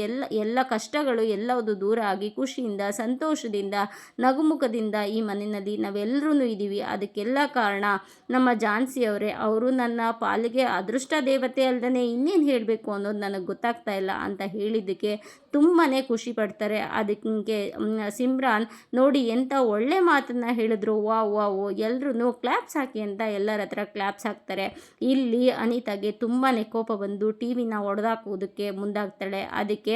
ಎಲ್ಲ ಕಷ್ಟಗಳು ಎಲ್ಲವೂ ದೂರ ಆಗಿ ಖುಷಿಯಿಂದ ಸಂತೋಷದಿಂದ ನಗುಮುಖದಿಂದ ಈ ಮನೆಯಲ್ಲಿ ನಾವೆಲ್ಲರೂ ಇದ್ದೀವಿ. ಅದಕ್ಕೆಲ್ಲ ಕಾರಣ ನಮ್ಮ ಝಾನ್ಸಿಯವರೇ. ಅವರು ನನ್ನ ಪಾಲಿಗೆ ಅದೃಷ್ಟ ದೇವತೆ ಅಲ್ಲದೇ ಇನ್ನೇನು ಹೇಳಬೇಕು ಅನ್ನೋದು ನನಗೆ ಗೊತ್ತಾಗ್ತಾ ಇಲ್ಲ ಅಂತ ಹೇಳಿದ್ದಕ್ಕೆ ತುಂಬಾ ಖುಷಿ ಪಡ್ತಾರೆ. ಅದಕ್ಕೆ ಸಿಮ್ರಾನ್, ನೋಡಿ ಎಂಥ ಒಳ್ಳೆ ಮಾತನ್ನು ಹೇಳಿದ್ರು, ವಾವ್ ಎಲ್ಲರೂ ಕ್ಲ್ಯಾಪ್ಸ್ ಹಾಕಿ ಅಂತ ಎಲ್ಲರ ಹತ್ರ ಕ್ಲ್ಯಾಪ್ಸ್ ಹಾಕ್ತಾರೆ. ಇಲ್ಲಿ ಅನಿತಾಗೆ ತುಂಬಾ ಕೋಪ ಬಂದು ಟಿವಿನ ಒಡೆದಾಕೋದಕ್ಕೆ ಮುಂದಾಗ್ತಾಳೆ. ಅದಕ್ಕೆ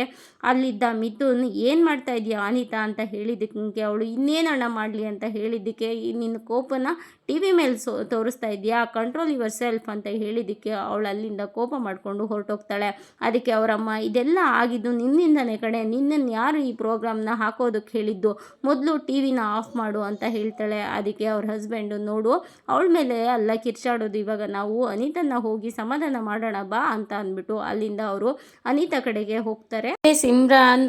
ಅಲ್ಲಿದ್ದ ಮಿಥುನ್, ಏನು ಮಾಡ್ತಾ ಇದೆಯಾ ಅನಿತಾ ಅಂತ ಹೇಳಿದ್ದಕ್ಕೆ ಅವಳು ಇನ್ನೇನಣ್ಣ ಮಾಡಲಿ ಅಂತ ಹೇಳಿದ್ದಕ್ಕೆ, ನಿನ್ನ ಕೋಪನ ಟಿ ವಿ ಮೇಲೆ ತೋರಿಸ್ತಾ ಇದೆಯಾ, ಕಂಟ್ರೋಲ್ ಯುವರ್ ಸೆಲ್ಫ್ ಅಂತ ಹೇಳಿದ್ದಕ್ಕೆ ಅವಳು ಅಲ್ಲಿಂದ ಕೋಪ ಮಾಡಿಕೊಂಡು ಹೊರಟೋಗ್ತಾಳೆ. ಅದಕ್ಕೆ ಅವರಮ್ಮ, ಇದೆಲ್ಲ ಆಗಿದ್ದು ನಿನ್ನಿಂದನೇ ಕಡೆ, ನಿನ್ನನ್ನು ಯಾರು ಈ ಪ್ರೋಗ್ರಾಮ್ನ ಹಾಕೋದಕ್ಕೆ ಹೇಳಿದ್ದು, ಮೊದಲು ಟಿ ವಿನ ಆಫ್ ಮಾಡು ಅಂತ ಹೇಳ್ತಾಳೆ. ಅದಕ್ಕೆ ಅವ್ರ ಹಸ್ಬೆಂಡು, ನೋಡು, ಅವಳ ಮೇಲೆ ಎಲ್ಲ ಕಿರ್ಚಾಡೋದು, ಇವಾಗ ನಾವು ಅನಿತನ್ನ ಹೋಗಿ ಸಮಾಧಾನ ಮಾಡೋಣ ಬಾ ಅಂತ ಅಂದ್ಬಿಟ್ಟು ಅಲ್ಲಿಂದ ಅವರು ಅನಿತಾ ಕಡೆಗೆ ಹೋಗ್ತಾರೆ. ಸಿಮ್ರಾನ್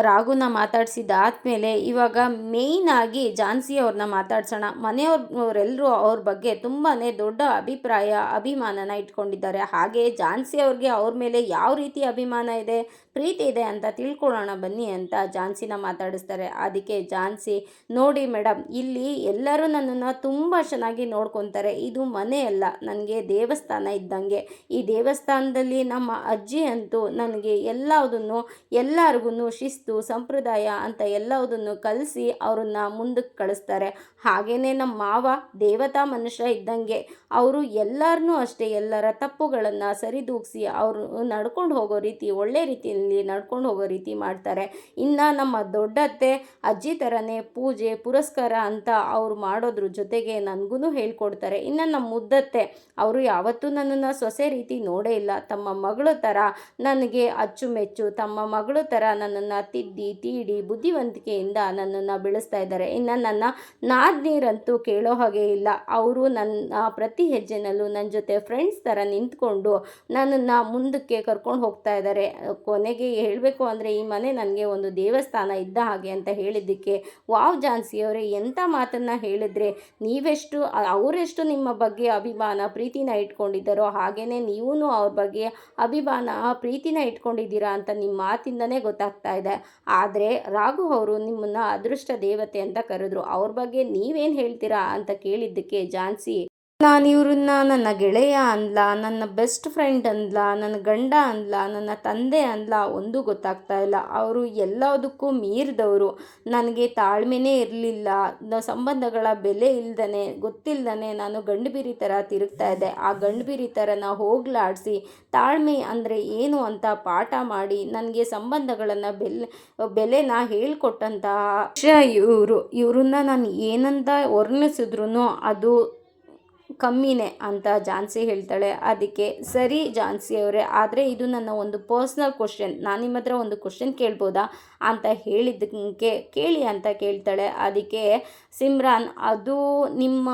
ರಾಘುನ ಮಾತಾಡಿಸಿದಾದ್ಮೇಲೆ ಇವಾಗ ಮೇಯ್ನಾಗಿ ಝಾನ್ಸಿ ಅವ್ರನ್ನ ಮಾತಾಡ್ಸೋಣ. ಮನೆಯವರೆಲ್ಲರೂ ಅವ್ರ ಬಗ್ಗೆ ತುಂಬಾ ದೊಡ್ಡ ಅಭಿಮಾನನ ಇಟ್ಕೊಂಡಿದ್ದಾರೆ. ಹಾಗೆ ಝಾನ್ಸಿ ಅವ್ರಿಗೆ ಅವ್ರ ಮೇಲೆ ಯಾವ ರೀತಿ ಅಭಿಮಾನ ಇದೆ, ಪ್ರೀತಿ ಇದೆ ಅಂತ ತಿಳ್ಕೊಳ್ಳೋಣ ಬನ್ನಿ ಅಂತ ಝಾನ್ಸಿನ ಮಾತಾಡಿಸ್ತಾರೆ. ಅದಕ್ಕೆ ಝಾನ್ಸಿ, ನೋಡಿ ಮೇಡಮ್, ಇಲ್ಲಿ ಎಲ್ಲರೂ ನನ್ನನ್ನು ತುಂಬ ಚೆನ್ನಾಗಿ ನೋಡ್ಕೊತಾರೆ. ಇದು ಮನೆ ಅಲ್ಲ, ನನಗೆ ದೇವಸ್ಥಾನ ಇದ್ದಂಗೆ. ಈ ದೇವಸ್ಥಾನದಲ್ಲಿ ನಮ್ಮ ಅಜ್ಜಿ ಅಂತೂ ನನಗೆ ಎಲ್ಲರಿಗೂ ಶಿಸ್ತು ಸಂಪ್ರದಾಯ ಅಂತ ಎಲ್ಲವುದನ್ನು ಕಲಿಸಿ ಅವ್ರನ್ನ ಮುಂದಕ್ಕೆ ಕಳಿಸ್ತಾರೆ. ಹಾಗೆಯೇ ನಮ್ಮ ಮಾವ ದೇವತಾ ಮನುಷ್ಯ ಇದ್ದಂಗೆ. ಅವರು ಎಲ್ಲರನ್ನೂ ಅಷ್ಟೇ, ಎಲ್ಲರ ತಪ್ಪುಗಳನ್ನು ಸರಿದೂಗಿಸಿ ಅವರು ನಡ್ಕೊಂಡು ಹೋಗೋ ರೀತಿ, ಒಳ್ಳೆ ರೀತಿಯಲ್ಲಿ ನಡ್ಕೊಂಡು ಹೋಗೋ ರೀತಿ ಮಾಡ್ತಾರೆ. ಇನ್ನು ನಮ್ಮ ದೊಡ್ಡತ್ತೆ ಅಜ್ಜಿ ಥರನೇ ಪೂಜೆ ಪುರಸ್ಕಾರ ಅಂತ ಅವರು ಮಾಡೋದ್ರ ಜೊತೆಗೆ ನನಗೂ ಹೇಳ್ಕೊಡ್ತಾರೆ. ಇನ್ನು ನಮ್ಮ ಮುದ್ದತ್ತೆ, ಅವರು ಯಾವತ್ತೂ ನನ್ನನ್ನು ಸೊಸೆ ರೀತಿ ನೋಡೇ ಇಲ್ಲ. ತಮ್ಮ ಮಗಳು ಥರ ನನಗೆ ಅಚ್ಚುಮೆಚ್ಚು, ತಮ್ಮ ಮಗಳು ಥರ ನನ್ನನ್ನು ತಿದ್ದಿ ತೀಡಿ ಬುದ್ಧಿವಂತಿಕೆಯಿಂದ ನನ್ನನ್ನು ಬೆಳೆಸ್ತಾ ಇದ್ದಾರೆ. ಇನ್ನು ನನ್ನ ನಾದ್ನೀರಂತೂ ಕೇಳೋ ಹಾಗೆ ಇಲ್ಲ. ಅವರು ನನ್ನ ಪ್ರತಿ ಹೆಜ್ಜೆನಲ್ಲೂ ನನ್ನ ಜೊತೆ ಫ್ರೆಂಡ್ಸ್ ಥರ ನಿಂತ್ಕೊಂಡು ನನ್ನನ್ನು ಮುಂದಕ್ಕೆ ಕರ್ಕೊಂಡು ಹೋಗ್ತಾ ಇದ್ದಾರೆ. ಕೊನೆಗೆ ಹೇಳಬೇಕು ಅಂದರೆ ಈ ಮನೆ ನನಗೆ ಒಂದು ದೇವಸ್ಥಾನ ಇದ್ದ ಹಾಗೆ ಅಂತ ಹೇಳಿದ್ದಕ್ಕೆ, ವಾವ್ ಝಾನ್ಸಿಯವರೇ, ಎಂಥ ಮಾತನ್ನು ಹೇಳಿದ್ರೆ, ನೀವೆಷ್ಟು ಅವರೆಷ್ಟು ನಿಮ್ಮ ಬಗ್ಗೆ ಅಭಿಮಾನ ಪ್ರೀತಿನ ಇಟ್ಕೊಂಡಿದ್ದಾರೋ ಹಾಗೆಯೇ ನೀವೂ ಅವ್ರ ಬಗ್ಗೆ ಅಭಿಮಾನ ಪ್ರೀತಿನ ಇಟ್ಕೊಂಡಿದ್ದೀರಾ ಅಂತ ನಿಮ್ಮ ಮಾತಿಂದನೇ ಗೊತ್ತಾಗ್ತಾ ಇದೆ. ಆದರೆ ರಾಘು ಅವರು ನಿಮ್ಮನ್ನು ಅದೃಷ್ಟ ದೇವತೆ ಅಂತ ಕರೆದ್ರು, ಅವ್ರ ಬಗ್ಗೆ ನೀವೇನು ಹೇಳ್ತೀರಾ ಅಂತ ಕೇಳಿದ್ದಕ್ಕೆ ಝಾನ್ಸಿ, ನಾನು ಇವ್ರನ್ನ ನನ್ನ ಗೆಳೆಯ ಅನ್ಲ, ನನ್ನ ಬೆಸ್ಟ್ ಫ್ರೆಂಡ್ ಅನ್ಲ, ನನ್ನ ಗಂಡ ಅನ್ಲ, ನನ್ನ ತಂದೆ ಅನ್ಲ, ಒಂದೂ ಗೊತ್ತಾಗ್ತಾ ಇಲ್ಲ. ಅವರು ಎಲ್ಲದಕ್ಕೂ ಮೀರಿದವರು. ನನಗೆ ತಾಳ್ಮೆನೇ ಇರಲಿಲ್ಲ. ಸಂಬಂಧಗಳ ಬೆಲೆ ಗೊತ್ತಿಲ್ದೇ ನಾನು ಗಂಡುಬೀರಿ ಥರ ತಿರುಗ್ತಾ ಇದ್ದೆ. ಆ ಗಂಡುಬೀರಿ ಥರನ ಹೋಗ್ಲಾಡಿಸಿ ತಾಳ್ಮೆ ಅಂದರೆ ಏನು ಅಂತ ಪಾಠ ಮಾಡಿ ನನಗೆ ಸಂಬಂಧಗಳನ್ನು ಬೆಲೆನ ಹೇಳ್ಕೊಟ್ಟಂತಹ ಇವ್ರನ್ನ ನಾನು ಏನಂತ ವರ್ಣಿಸಿದ್ರು ಅದು ಕಮ್ಮಿನೇ ಅಂತ ಝಾನ್ಸಿ ಹೇಳ್ತಾಳೆ. ಅದಕ್ಕೆ ಸರಿ ಝಾನ್ಸಿ ಅವರೇ, ಆದರೆ ಇದು ನನ್ನ ಒಂದು ಪರ್ಸ್ನಲ್ ಕ್ವಶನ್, ನಾನು ನಿಮ್ಮ ಹತ್ರ ಒಂದು ಕ್ವಶನ್ ಕೇಳ್ಬೋದಾ ಅಂತ ಹೇಳಿದ್ದಕ್ಕೆ ಕೇಳಿ ಅಂತ ಕೇಳ್ತಾಳೆ. ಅದಕ್ಕೆ ಸಿಮ್ರಾನ್, ಅದು ನಿಮ್ಮ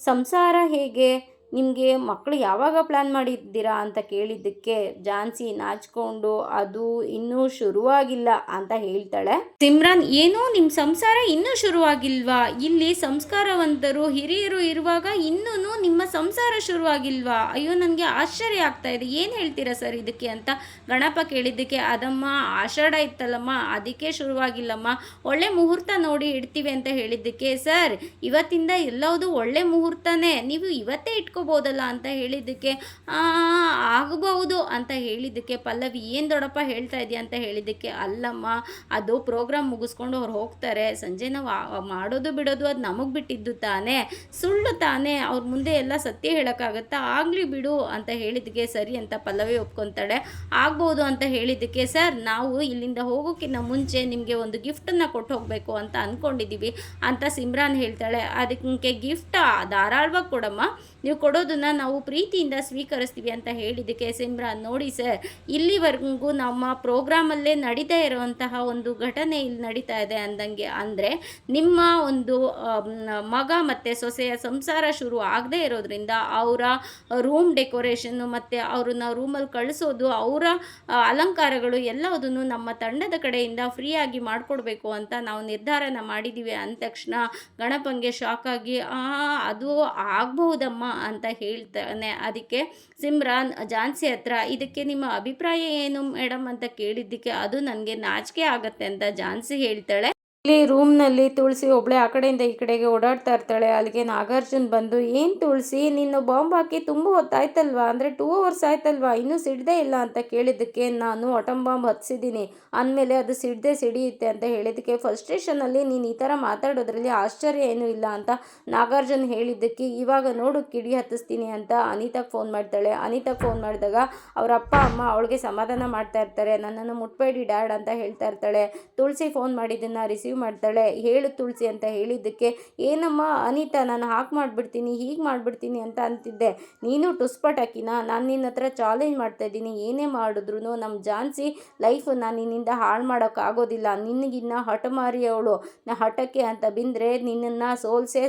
ಸಂಸಾರ ಹೇಗೆ, ನಿಮಗೆ ಮಕ್ಕಳು ಯಾವಾಗ ಪ್ಲ್ಯಾನ್ ಮಾಡಿದ್ದೀರಾ ಅಂತ ಕೇಳಿದ್ದಕ್ಕೆ ಝಾನ್ಸಿ ನಾಚಿಕೊಂಡು ಅದು ಇನ್ನೂ ಶುರುವಾಗಿಲ್ಲ ಅಂತ ಹೇಳ್ತಾಳೆ. ಸಿಮ್ರಾನ್, ಏನು ನಿಮ್ಮ ಸಂಸಾರ ಇನ್ನೂ ಶುರುವಾಗಿಲ್ವಾ? ಇಲ್ಲಿ ಸಂಸ್ಕಾರವಂತರು ಹಿರಿಯರು ಇರುವಾಗ ಇನ್ನೂ ನಿಮ್ಮ ಸಂಸಾರ ಶುರುವಾಗಿಲ್ವಾ? ಅಯ್ಯೋ, ನನಗೆ ಆಶ್ಚರ್ಯ ಆಗ್ತಾ ಇದೆ, ಏನು ಹೇಳ್ತೀರಾ ಸರ್ ಇದಕ್ಕೆ ಅಂತ ಗಣಪ ಕೇಳಿದ್ದಕ್ಕೆ, ಅದಮ್ಮ ಆಷಾಢ ಇತ್ತಲ್ಲಮ್ಮ ಅದಕ್ಕೆ ಶುರುವಾಗಿಲ್ಲಮ್ಮ, ಒಳ್ಳೆ ಮುಹೂರ್ತ ನೋಡಿ ಇಡ್ತೀವಿ ಅಂತ ಹೇಳಿದ್ದಕ್ಕೆ, ಸರ್ ಇವತ್ತಿಂದ ಎಲ್ಲವುದು ಒಳ್ಳೆ ಮುಹೂರ್ತನೇ, ನೀವು ಇವತ್ತೇ ಇಟ್ಕೋಬೋದಲ್ಲ ಅಂತ ಹೇಳಿದ್ದಕ್ಕೆ, ಆಗಬಹುದು ಅಂತ ಹೇಳಿದ್ದಕ್ಕೆ ಪಲ್ಲವಿ, ಏನು ದೊಡ್ಡಪ್ಪ ಹೇಳ್ತಾ ಇದೆಯಾ ಅಂತ ಹೇಳಿದ್ದಕ್ಕೆ, ಅಲ್ಲಮ್ಮ ಅದು ಪ್ರೋಗ್ರಾಮ್ ಮುಗಿಸ್ಕೊಂಡು ಅವ್ರು ಹೋಗ್ತಾರೆ, ಸಂಜೆ ನಾವು ಮಾಡೋದು ಬಿಡೋದು ಅದು ನಮಗೆ ಬಿಟ್ಟಿದ್ದು ತಾನೇ, ಸುಳ್ಳು ತಾನೇ, ಅವ್ರ ಮುಂದೆ ಎಲ್ಲ ಸತ್ಯ ಹೇಳೋಕ್ಕಾಗತ್ತಾ, ಆಗಲಿ ಬಿಡು ಅಂತ ಹೇಳಿದ್ದಕ್ಕೆ ಸರಿ ಅಂತ ಪಲ್ಲವಿ ಒಪ್ಕೊತಾಳೆ. ಆಗ್ಬೋದು ಅಂತ ಹೇಳಿದ್ದಕ್ಕೆ, ಸರ್ ನಾವು ಇಲ್ಲಿಂದ ಹೋಗೋಕ್ಕಿಂತ ಮುಂಚೆ ನಿಮಗೆ ಒಂದು ಗಿಫ್ಟನ್ನು ಕೊಟ್ಟು ಹೋಗಬೇಕು ಅಂತ ಅಂದ್ಕೊಂಡಿದ್ದೀವಿ ಅಂತ ಸಿಮ್ರಾನ್ ಹೇಳ್ತಾಳೆ. ಅದಕ್ಕೆ ಗಿಫ್ಟಾ? ಧಾರಾಳವಾಗಿ ಕೊಡಮ್ಮ, ನೀವು ಕೊಡೋದನ್ನು ನಾವು ಪ್ರೀತಿಯಿಂದ ಸ್ವೀಕರಿಸ್ತೀವಿ ಅಂತ ಹೇಳಿದ್ದಕ್ಕೆ ಸಿಮ್ರಾನ್, ನೋಡಿ ಸರ್ ಇಲ್ಲಿವರೆಗೂ ನಮ್ಮ ಪ್ರೋಗ್ರಾಮಲ್ಲೇ ನಡೀತಾ ಇರುವಂತಹ ಒಂದು ಘಟನೆ ಇಲ್ಲಿ ನಡೀತಾ ಇದೆ ಅಂದಂಗೆ, ಅಂದರೆ ನಿಮ್ಮ ಒಂದು ಮಗ ಮತ್ತು ಸೊಸೆಯ ಸಂಸಾರ ಶುರು ಆಗದೇ ಇರೋದ್ರಿಂದ ಅವರ ರೂಮ್ ಡೆಕೋರೇಷನ್ನು ಮತ್ತು ಅವ್ರನ್ನ ರೂಮಲ್ಲಿ ಕಳಿಸೋದು, ಅವರ ಅಲಂಕಾರಗಳು ಎಲ್ಲದನ್ನು ನಮ್ಮ ತಂಡದ ಕಡೆಯಿಂದ ಫ್ರೀಯಾಗಿ ಮಾಡಿಕೊಡ್ಬೇಕು ಅಂತ ನಾವು ನಿರ್ಧಾರನ ಮಾಡಿದ್ದೀವಿ ಅಂದ ತಕ್ಷಣ ಗಣಪಂಗೆ ಶಾಕ್ ಆಗಿ, ಅದು ಆಗ್ಬಹುದಮ್ಮ ಅಂತ ಹೇಳ್ತಾನೆ. ಅದಕ್ಕೆ ಸಿಮ್ರಾನ್ ಝಾನ್ಸಿ ಹತ್ರ, ಇದಕ್ಕೆ ನಿಮ್ಮ ಅಭಿಪ್ರಾಯ ಏನು ಮೇಡಮ್ ಅಂತ ಕೇಳಿದ್ದಕ್ಕೆ, ಅದು ನನಗೆ ನಾಚಿಕೆ ಆಗತ್ತೆ ಅಂತ ಝಾನ್ಸಿ ಹೇಳ್ತಾಳೆ. ಇಲ್ಲಿ ರೂಮ್ನಲ್ಲಿ ತುಳಸಿ ಒಬ್ಬಳೆ ಆ ಕಡೆಯಿಂದ ಈ ಕಡೆಗೆ ಓಡಾಡ್ತಾ ಇರ್ತಾಳೆ. ಅಲ್ಲಿಗೆ ನಾಗಾರ್ಜುನ್ ಬಂದು, ಏನು ತುಳಸಿ ನೀನು ಬಾಂಬ್ ಹಾಕಿ ತುಂಬ ಹೊತ್ತಾಯ್ತಲ್ವಾ, ಅಂದರೆ 2 hours ಆಯ್ತಲ್ವಾ, ಇನ್ನೂ ಸಿಡದೇ ಇಲ್ಲ ಅಂತ ಕೇಳಿದ್ದಕ್ಕೆ, ನಾನು ಅಟಮ್ ಬಾಂಬ್ ಹತ್ಸಿದ್ದೀನಿ ಅಂದಮೇಲೆ ಅದು ಸಿಡಿಯುತ್ತೆ ಅಂತ ಹೇಳಿದ್ದಕ್ಕೆ, ಫ್ರಸ್ಟ್ರೇಷನಲ್ಲಿ ನೀನು ಈ ಥರ ಮಾತಾಡೋದ್ರಲ್ಲಿ ಆಶ್ಚರ್ಯ ಏನೂ ಇಲ್ಲ ಅಂತ ನಾಗಾರ್ಜುನ್ ಹೇಳಿದ್ದಕ್ಕೆ, ಇವಾಗ ನೋಡು ಕಿಡಿ ಹತ್ತಿಸ್ತೀನಿ ಅಂತ ಅನಿತಾಗೆ ಫೋನ್ ಮಾಡ್ತಾಳೆ. ಅನಿತಾಗೆ ಫೋನ್ ಮಾಡಿದಾಗ ಅವರ ಅಪ್ಪ ಅಮ್ಮ ಅವಳಿಗೆ ಸಮಾಧಾನ ಮಾಡ್ತಾ ಇರ್ತಾರೆ. ನನ್ನನ್ನು ಮುಟ್ಬೇಡಿ ಡ್ಯಾಡ್ ಅಂತ ಹೇಳ್ತಾ ಇರ್ತಾಳೆ. ತುಳಸಿ ಫೋನ್ ಮಾಡಿದ್ದನ್ನು ರಿಸೀವ್ ಮಾಡ್ತಾಳೆ. ಹೇಳು ತುಳಸಿ ಅಂತ ಹೇಳಿದ್ದಕ್ಕೆ, ಏನಮ್ಮ ಅನಿತಾ, ನಾನು ಹಾಗೆ ಮಾಡಿಬಿಡ್ತೀನಿ ಹೀಗೆ ಮಾಡಿಬಿಡ್ತೀನಿ ಅಂತ ಅಂತಿದ್ದೆ, ನೀನು ಟುಸ್ಪಟಾಕಿನ, ನಾನು ನಿನ್ನ ಹತ್ರ ಚಾಲೆಂಜ್ ಮಾಡ್ತಾಯಿದ್ದೀನಿ, ಏನೇ ಮಾಡಿದ್ರು ನಮ್ಮ ಝಾನ್ಸಿ ಲೈಫು ನಾನು ನಿನ್ನಿಂದ ಹಾಳು ಮಾಡೋಕ್ಕಾಗೋದಿಲ್ಲ, ನಿನಗಿನ್ನ ಹಠಮಾರಿ ಅವಳು, ಹಠಕ್ಕೆ ಅಂತ ಬಿಂದರೆ ನಿನ್ನನ್ನು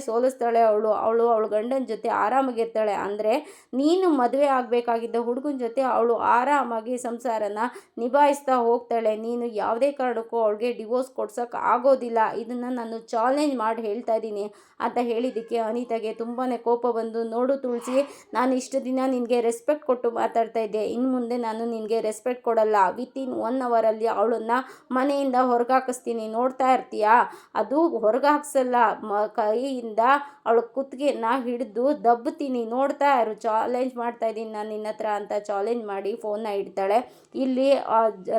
ಸೋಲಿಸ್ತಾಳೆ ಅವಳು ಗಂಡನ ಜೊತೆ ಆರಾಮಾಗಿರ್ತಾಳೆ, ಅಂದರೆ ನೀನು ಮದುವೆ ಆಗಬೇಕಾಗಿದ್ದ ಹುಡುಗನ ಜೊತೆ ಅವಳು ಆರಾಮಾಗಿ ಸಂಸಾರನ ನಿಭಾಯಿಸ್ತಾ ಹೋಗ್ತಾಳೆ, ನೀನು ಯಾವುದೇ ಕಾರಣಕ್ಕೂ ಅವಳಿಗೆ ಡಿವೋರ್ಸ್ ಕೊಡ್ಸೋಕೆ ಆಗೋದಿಲ್ಲ, ಇದನ್ನು ನಾನು ಚಾಲೆಂಜ್ ಮಾಡಿ ಹೇಳ್ತಾ ಇದ್ದೀನಿ ಅಂತ ಹೇಳಿದ್ದಕ್ಕೆ ಅನಿತಾಗೆ ತುಂಬಾ ಕೋಪ ಬಂದು, ನೋಡು ತುಳಸಿ, ನಾನು ಇಷ್ಟು ದಿನ ನಿನಗೆ ರೆಸ್ಪೆಕ್ಟ್ ಕೊಟ್ಟು ಮಾತಾಡ್ತಾ ಇದ್ದೆ, ಇನ್ನು ಮುಂದೆ ನಾನು ನಿನಗೆ ರೆಸ್ಪೆಕ್ಟ್ ಕೊಡಲ್ಲ, ವಿತಿನ್ 1 hour ಅವಳನ್ನು ಮನೆಯಿಂದ ಹೊರಗೆ ಹಾಕಿಸ್ತೀನಿ, ನೋಡ್ತಾ ಇರ್ತೀಯಾ, ಅದು ಹೊರಗೆ ಹಾಕ್ಸಲ್ಲ, ಕೈಯಿಂದ ಅವಳ ಕುತ್ತಿಗೆನ ಹಿಡಿದು ದಬ್ಬುತ್ತೀನಿ, ನೋಡ್ತಾ ಇರು, ಚಾಲೆಂಜ್ ಮಾಡ್ತಾ ಇದ್ದೀನಿ ನಾನು ನಿನ್ನ ಹತ್ರ ಅಂತ ಚಾಲೆಂಜ್ ಮಾಡಿ ಫೋನ್ನ ಇಡ್ತಾಳೆ. ಇಲ್ಲಿ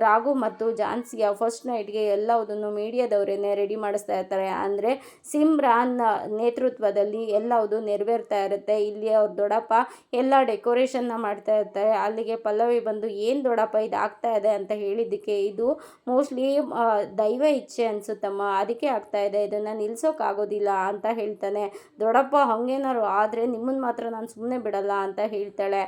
ರಾಘು ಮತ್ತು ಝಾನ್ಸಿಯ ಫಸ್ಟ್ ನೈಟ್ಗೆ ಎಲ್ಲವುದನ್ನು ಮೀಡಿಯಾದವರೇನೆ ರೆಡಿ ಮಾಡಿಸ್ತಾ ಇರ್ತಾರೆ. ಅಂದರೆ ಸಿಮ್ರಾನ್ ನೇತೃತ್ವದಲ್ಲಿ ಎಲ್ಲವುದು ನೆರವೇರ್ತಾ ಇರುತ್ತೆ. ಇಲ್ಲಿ ಅವ್ರ ದೊಡ್ಡಪ್ಪ ಎಲ್ಲ ಡೆಕೋರೇಷನ್ನ ಮಾಡ್ತಾ ಇರ್ತಾರೆ. ಅಲ್ಲಿಗೆ ಪಲ್ಲವಿ ಬಂದು, ಏನು ದೊಡ್ಡಪ್ಪ ಇದು ಆಗ್ತಾ ಇದೆ ಅಂತ ಹೇಳಿದ್ದಕ್ಕೆ, ಇದು ಮೋಸ್ಟ್ಲಿ ದೈವ ಇಚ್ಛೆ ಅನಿಸುತ್ತಮ್ಮ, ಅದಕ್ಕೆ ಆಗ್ತಾ ಇದೆ, ಇದನ್ನು ನಿಲ್ಲಿಸೋಕ್ಕಾಗೋದಿಲ್ಲ ಅಂತ ಹೇಳ್ತಾನೆ. ದೊಡ್ಡಪ್ಪ ಹಾಗೇನಾರು ಆದರೆ ನಿಮ್ಮನ್ನು ಮಾತ್ರ ನಾನು ಸುಮ್ಮನೆ ಬಿಡಲ್ಲ ಅಂತ ಹೇಳ್ತಾಳೆ.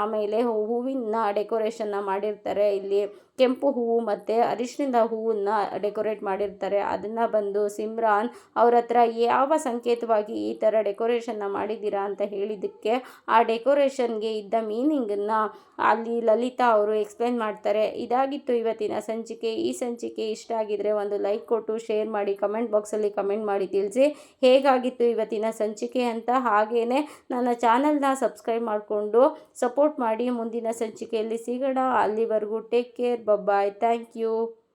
ಆಮೇಲೆ ಹೂವಿನ ಡೆಕೋರೇಷನ್ನ ಮಾಡಿರ್ತಾರೆ. ಇಲ್ಲಿ ಕೆಂಪು ಹೂವು ಮತ್ತು ಅರಿಶಿಣದ ಹೂವನ್ನು ಡೆಕೋರೇಟ್ ಮಾಡಿರ್ತಾರೆ. ಅದನ್ನು ಬಂದು ಸಿಮ್ರಾನ್ ಅವ್ರ ಹತ್ರ ಯಾವ ಸಂಕೇತವಾಗಿ ಈ ಥರ ಡೆಕೋರೇಷನ್ನ ಮಾಡಿದ್ದೀರಾ ಅಂತ ಹೇಳಿದ್ದಕ್ಕೆ, ಆ ಡೆಕೋರೇಷನ್ಗೆ ಇದ್ದ ಮೀನಿಂಗನ್ನು ಅಲ್ಲಿ ಲಲಿತಾ ಅವರು ಎಕ್ಸ್ಪ್ಲೇನ್ ಮಾಡ್ತಾರೆ. ಇದಾಗಿತ್ತು ಇವತ್ತಿನ ಸಂಚಿಕೆ. ಈ ಸಂಚಿಕೆ ಇಷ್ಟ ಆಗಿದ್ರೆ ಒಂದು ಲೈಕ್ ಕೊಟ್ಟು ಶೇರ್ ಮಾಡಿ, ಕಮೆಂಟ್ ಬಾಕ್ಸಲ್ಲಿ ಕಮೆಂಟ್ ಮಾಡಿ ತಿಳಿಸಿ ಹೇಗಾಗಿತ್ತು ಇವತ್ತಿನ ಸಂಚಿಕೆ ಅಂತ. ಹಾಗೆಯೇ ನನ್ನ ಚಾನಲ್ನ ಸಬ್ಸ್ಕ್ರೈಬ್ ಮಾಡಿಕೊಂಡು ಸಪೋರ್ಟ್ ಮಾಡಿ. ಮುಂದಿನ ಸಂಚಿಕೆಯಲ್ಲಿ ಸಿಗೋಣ. ಅಲ್ಲಿವರೆಗೂ take care, bye, thank you.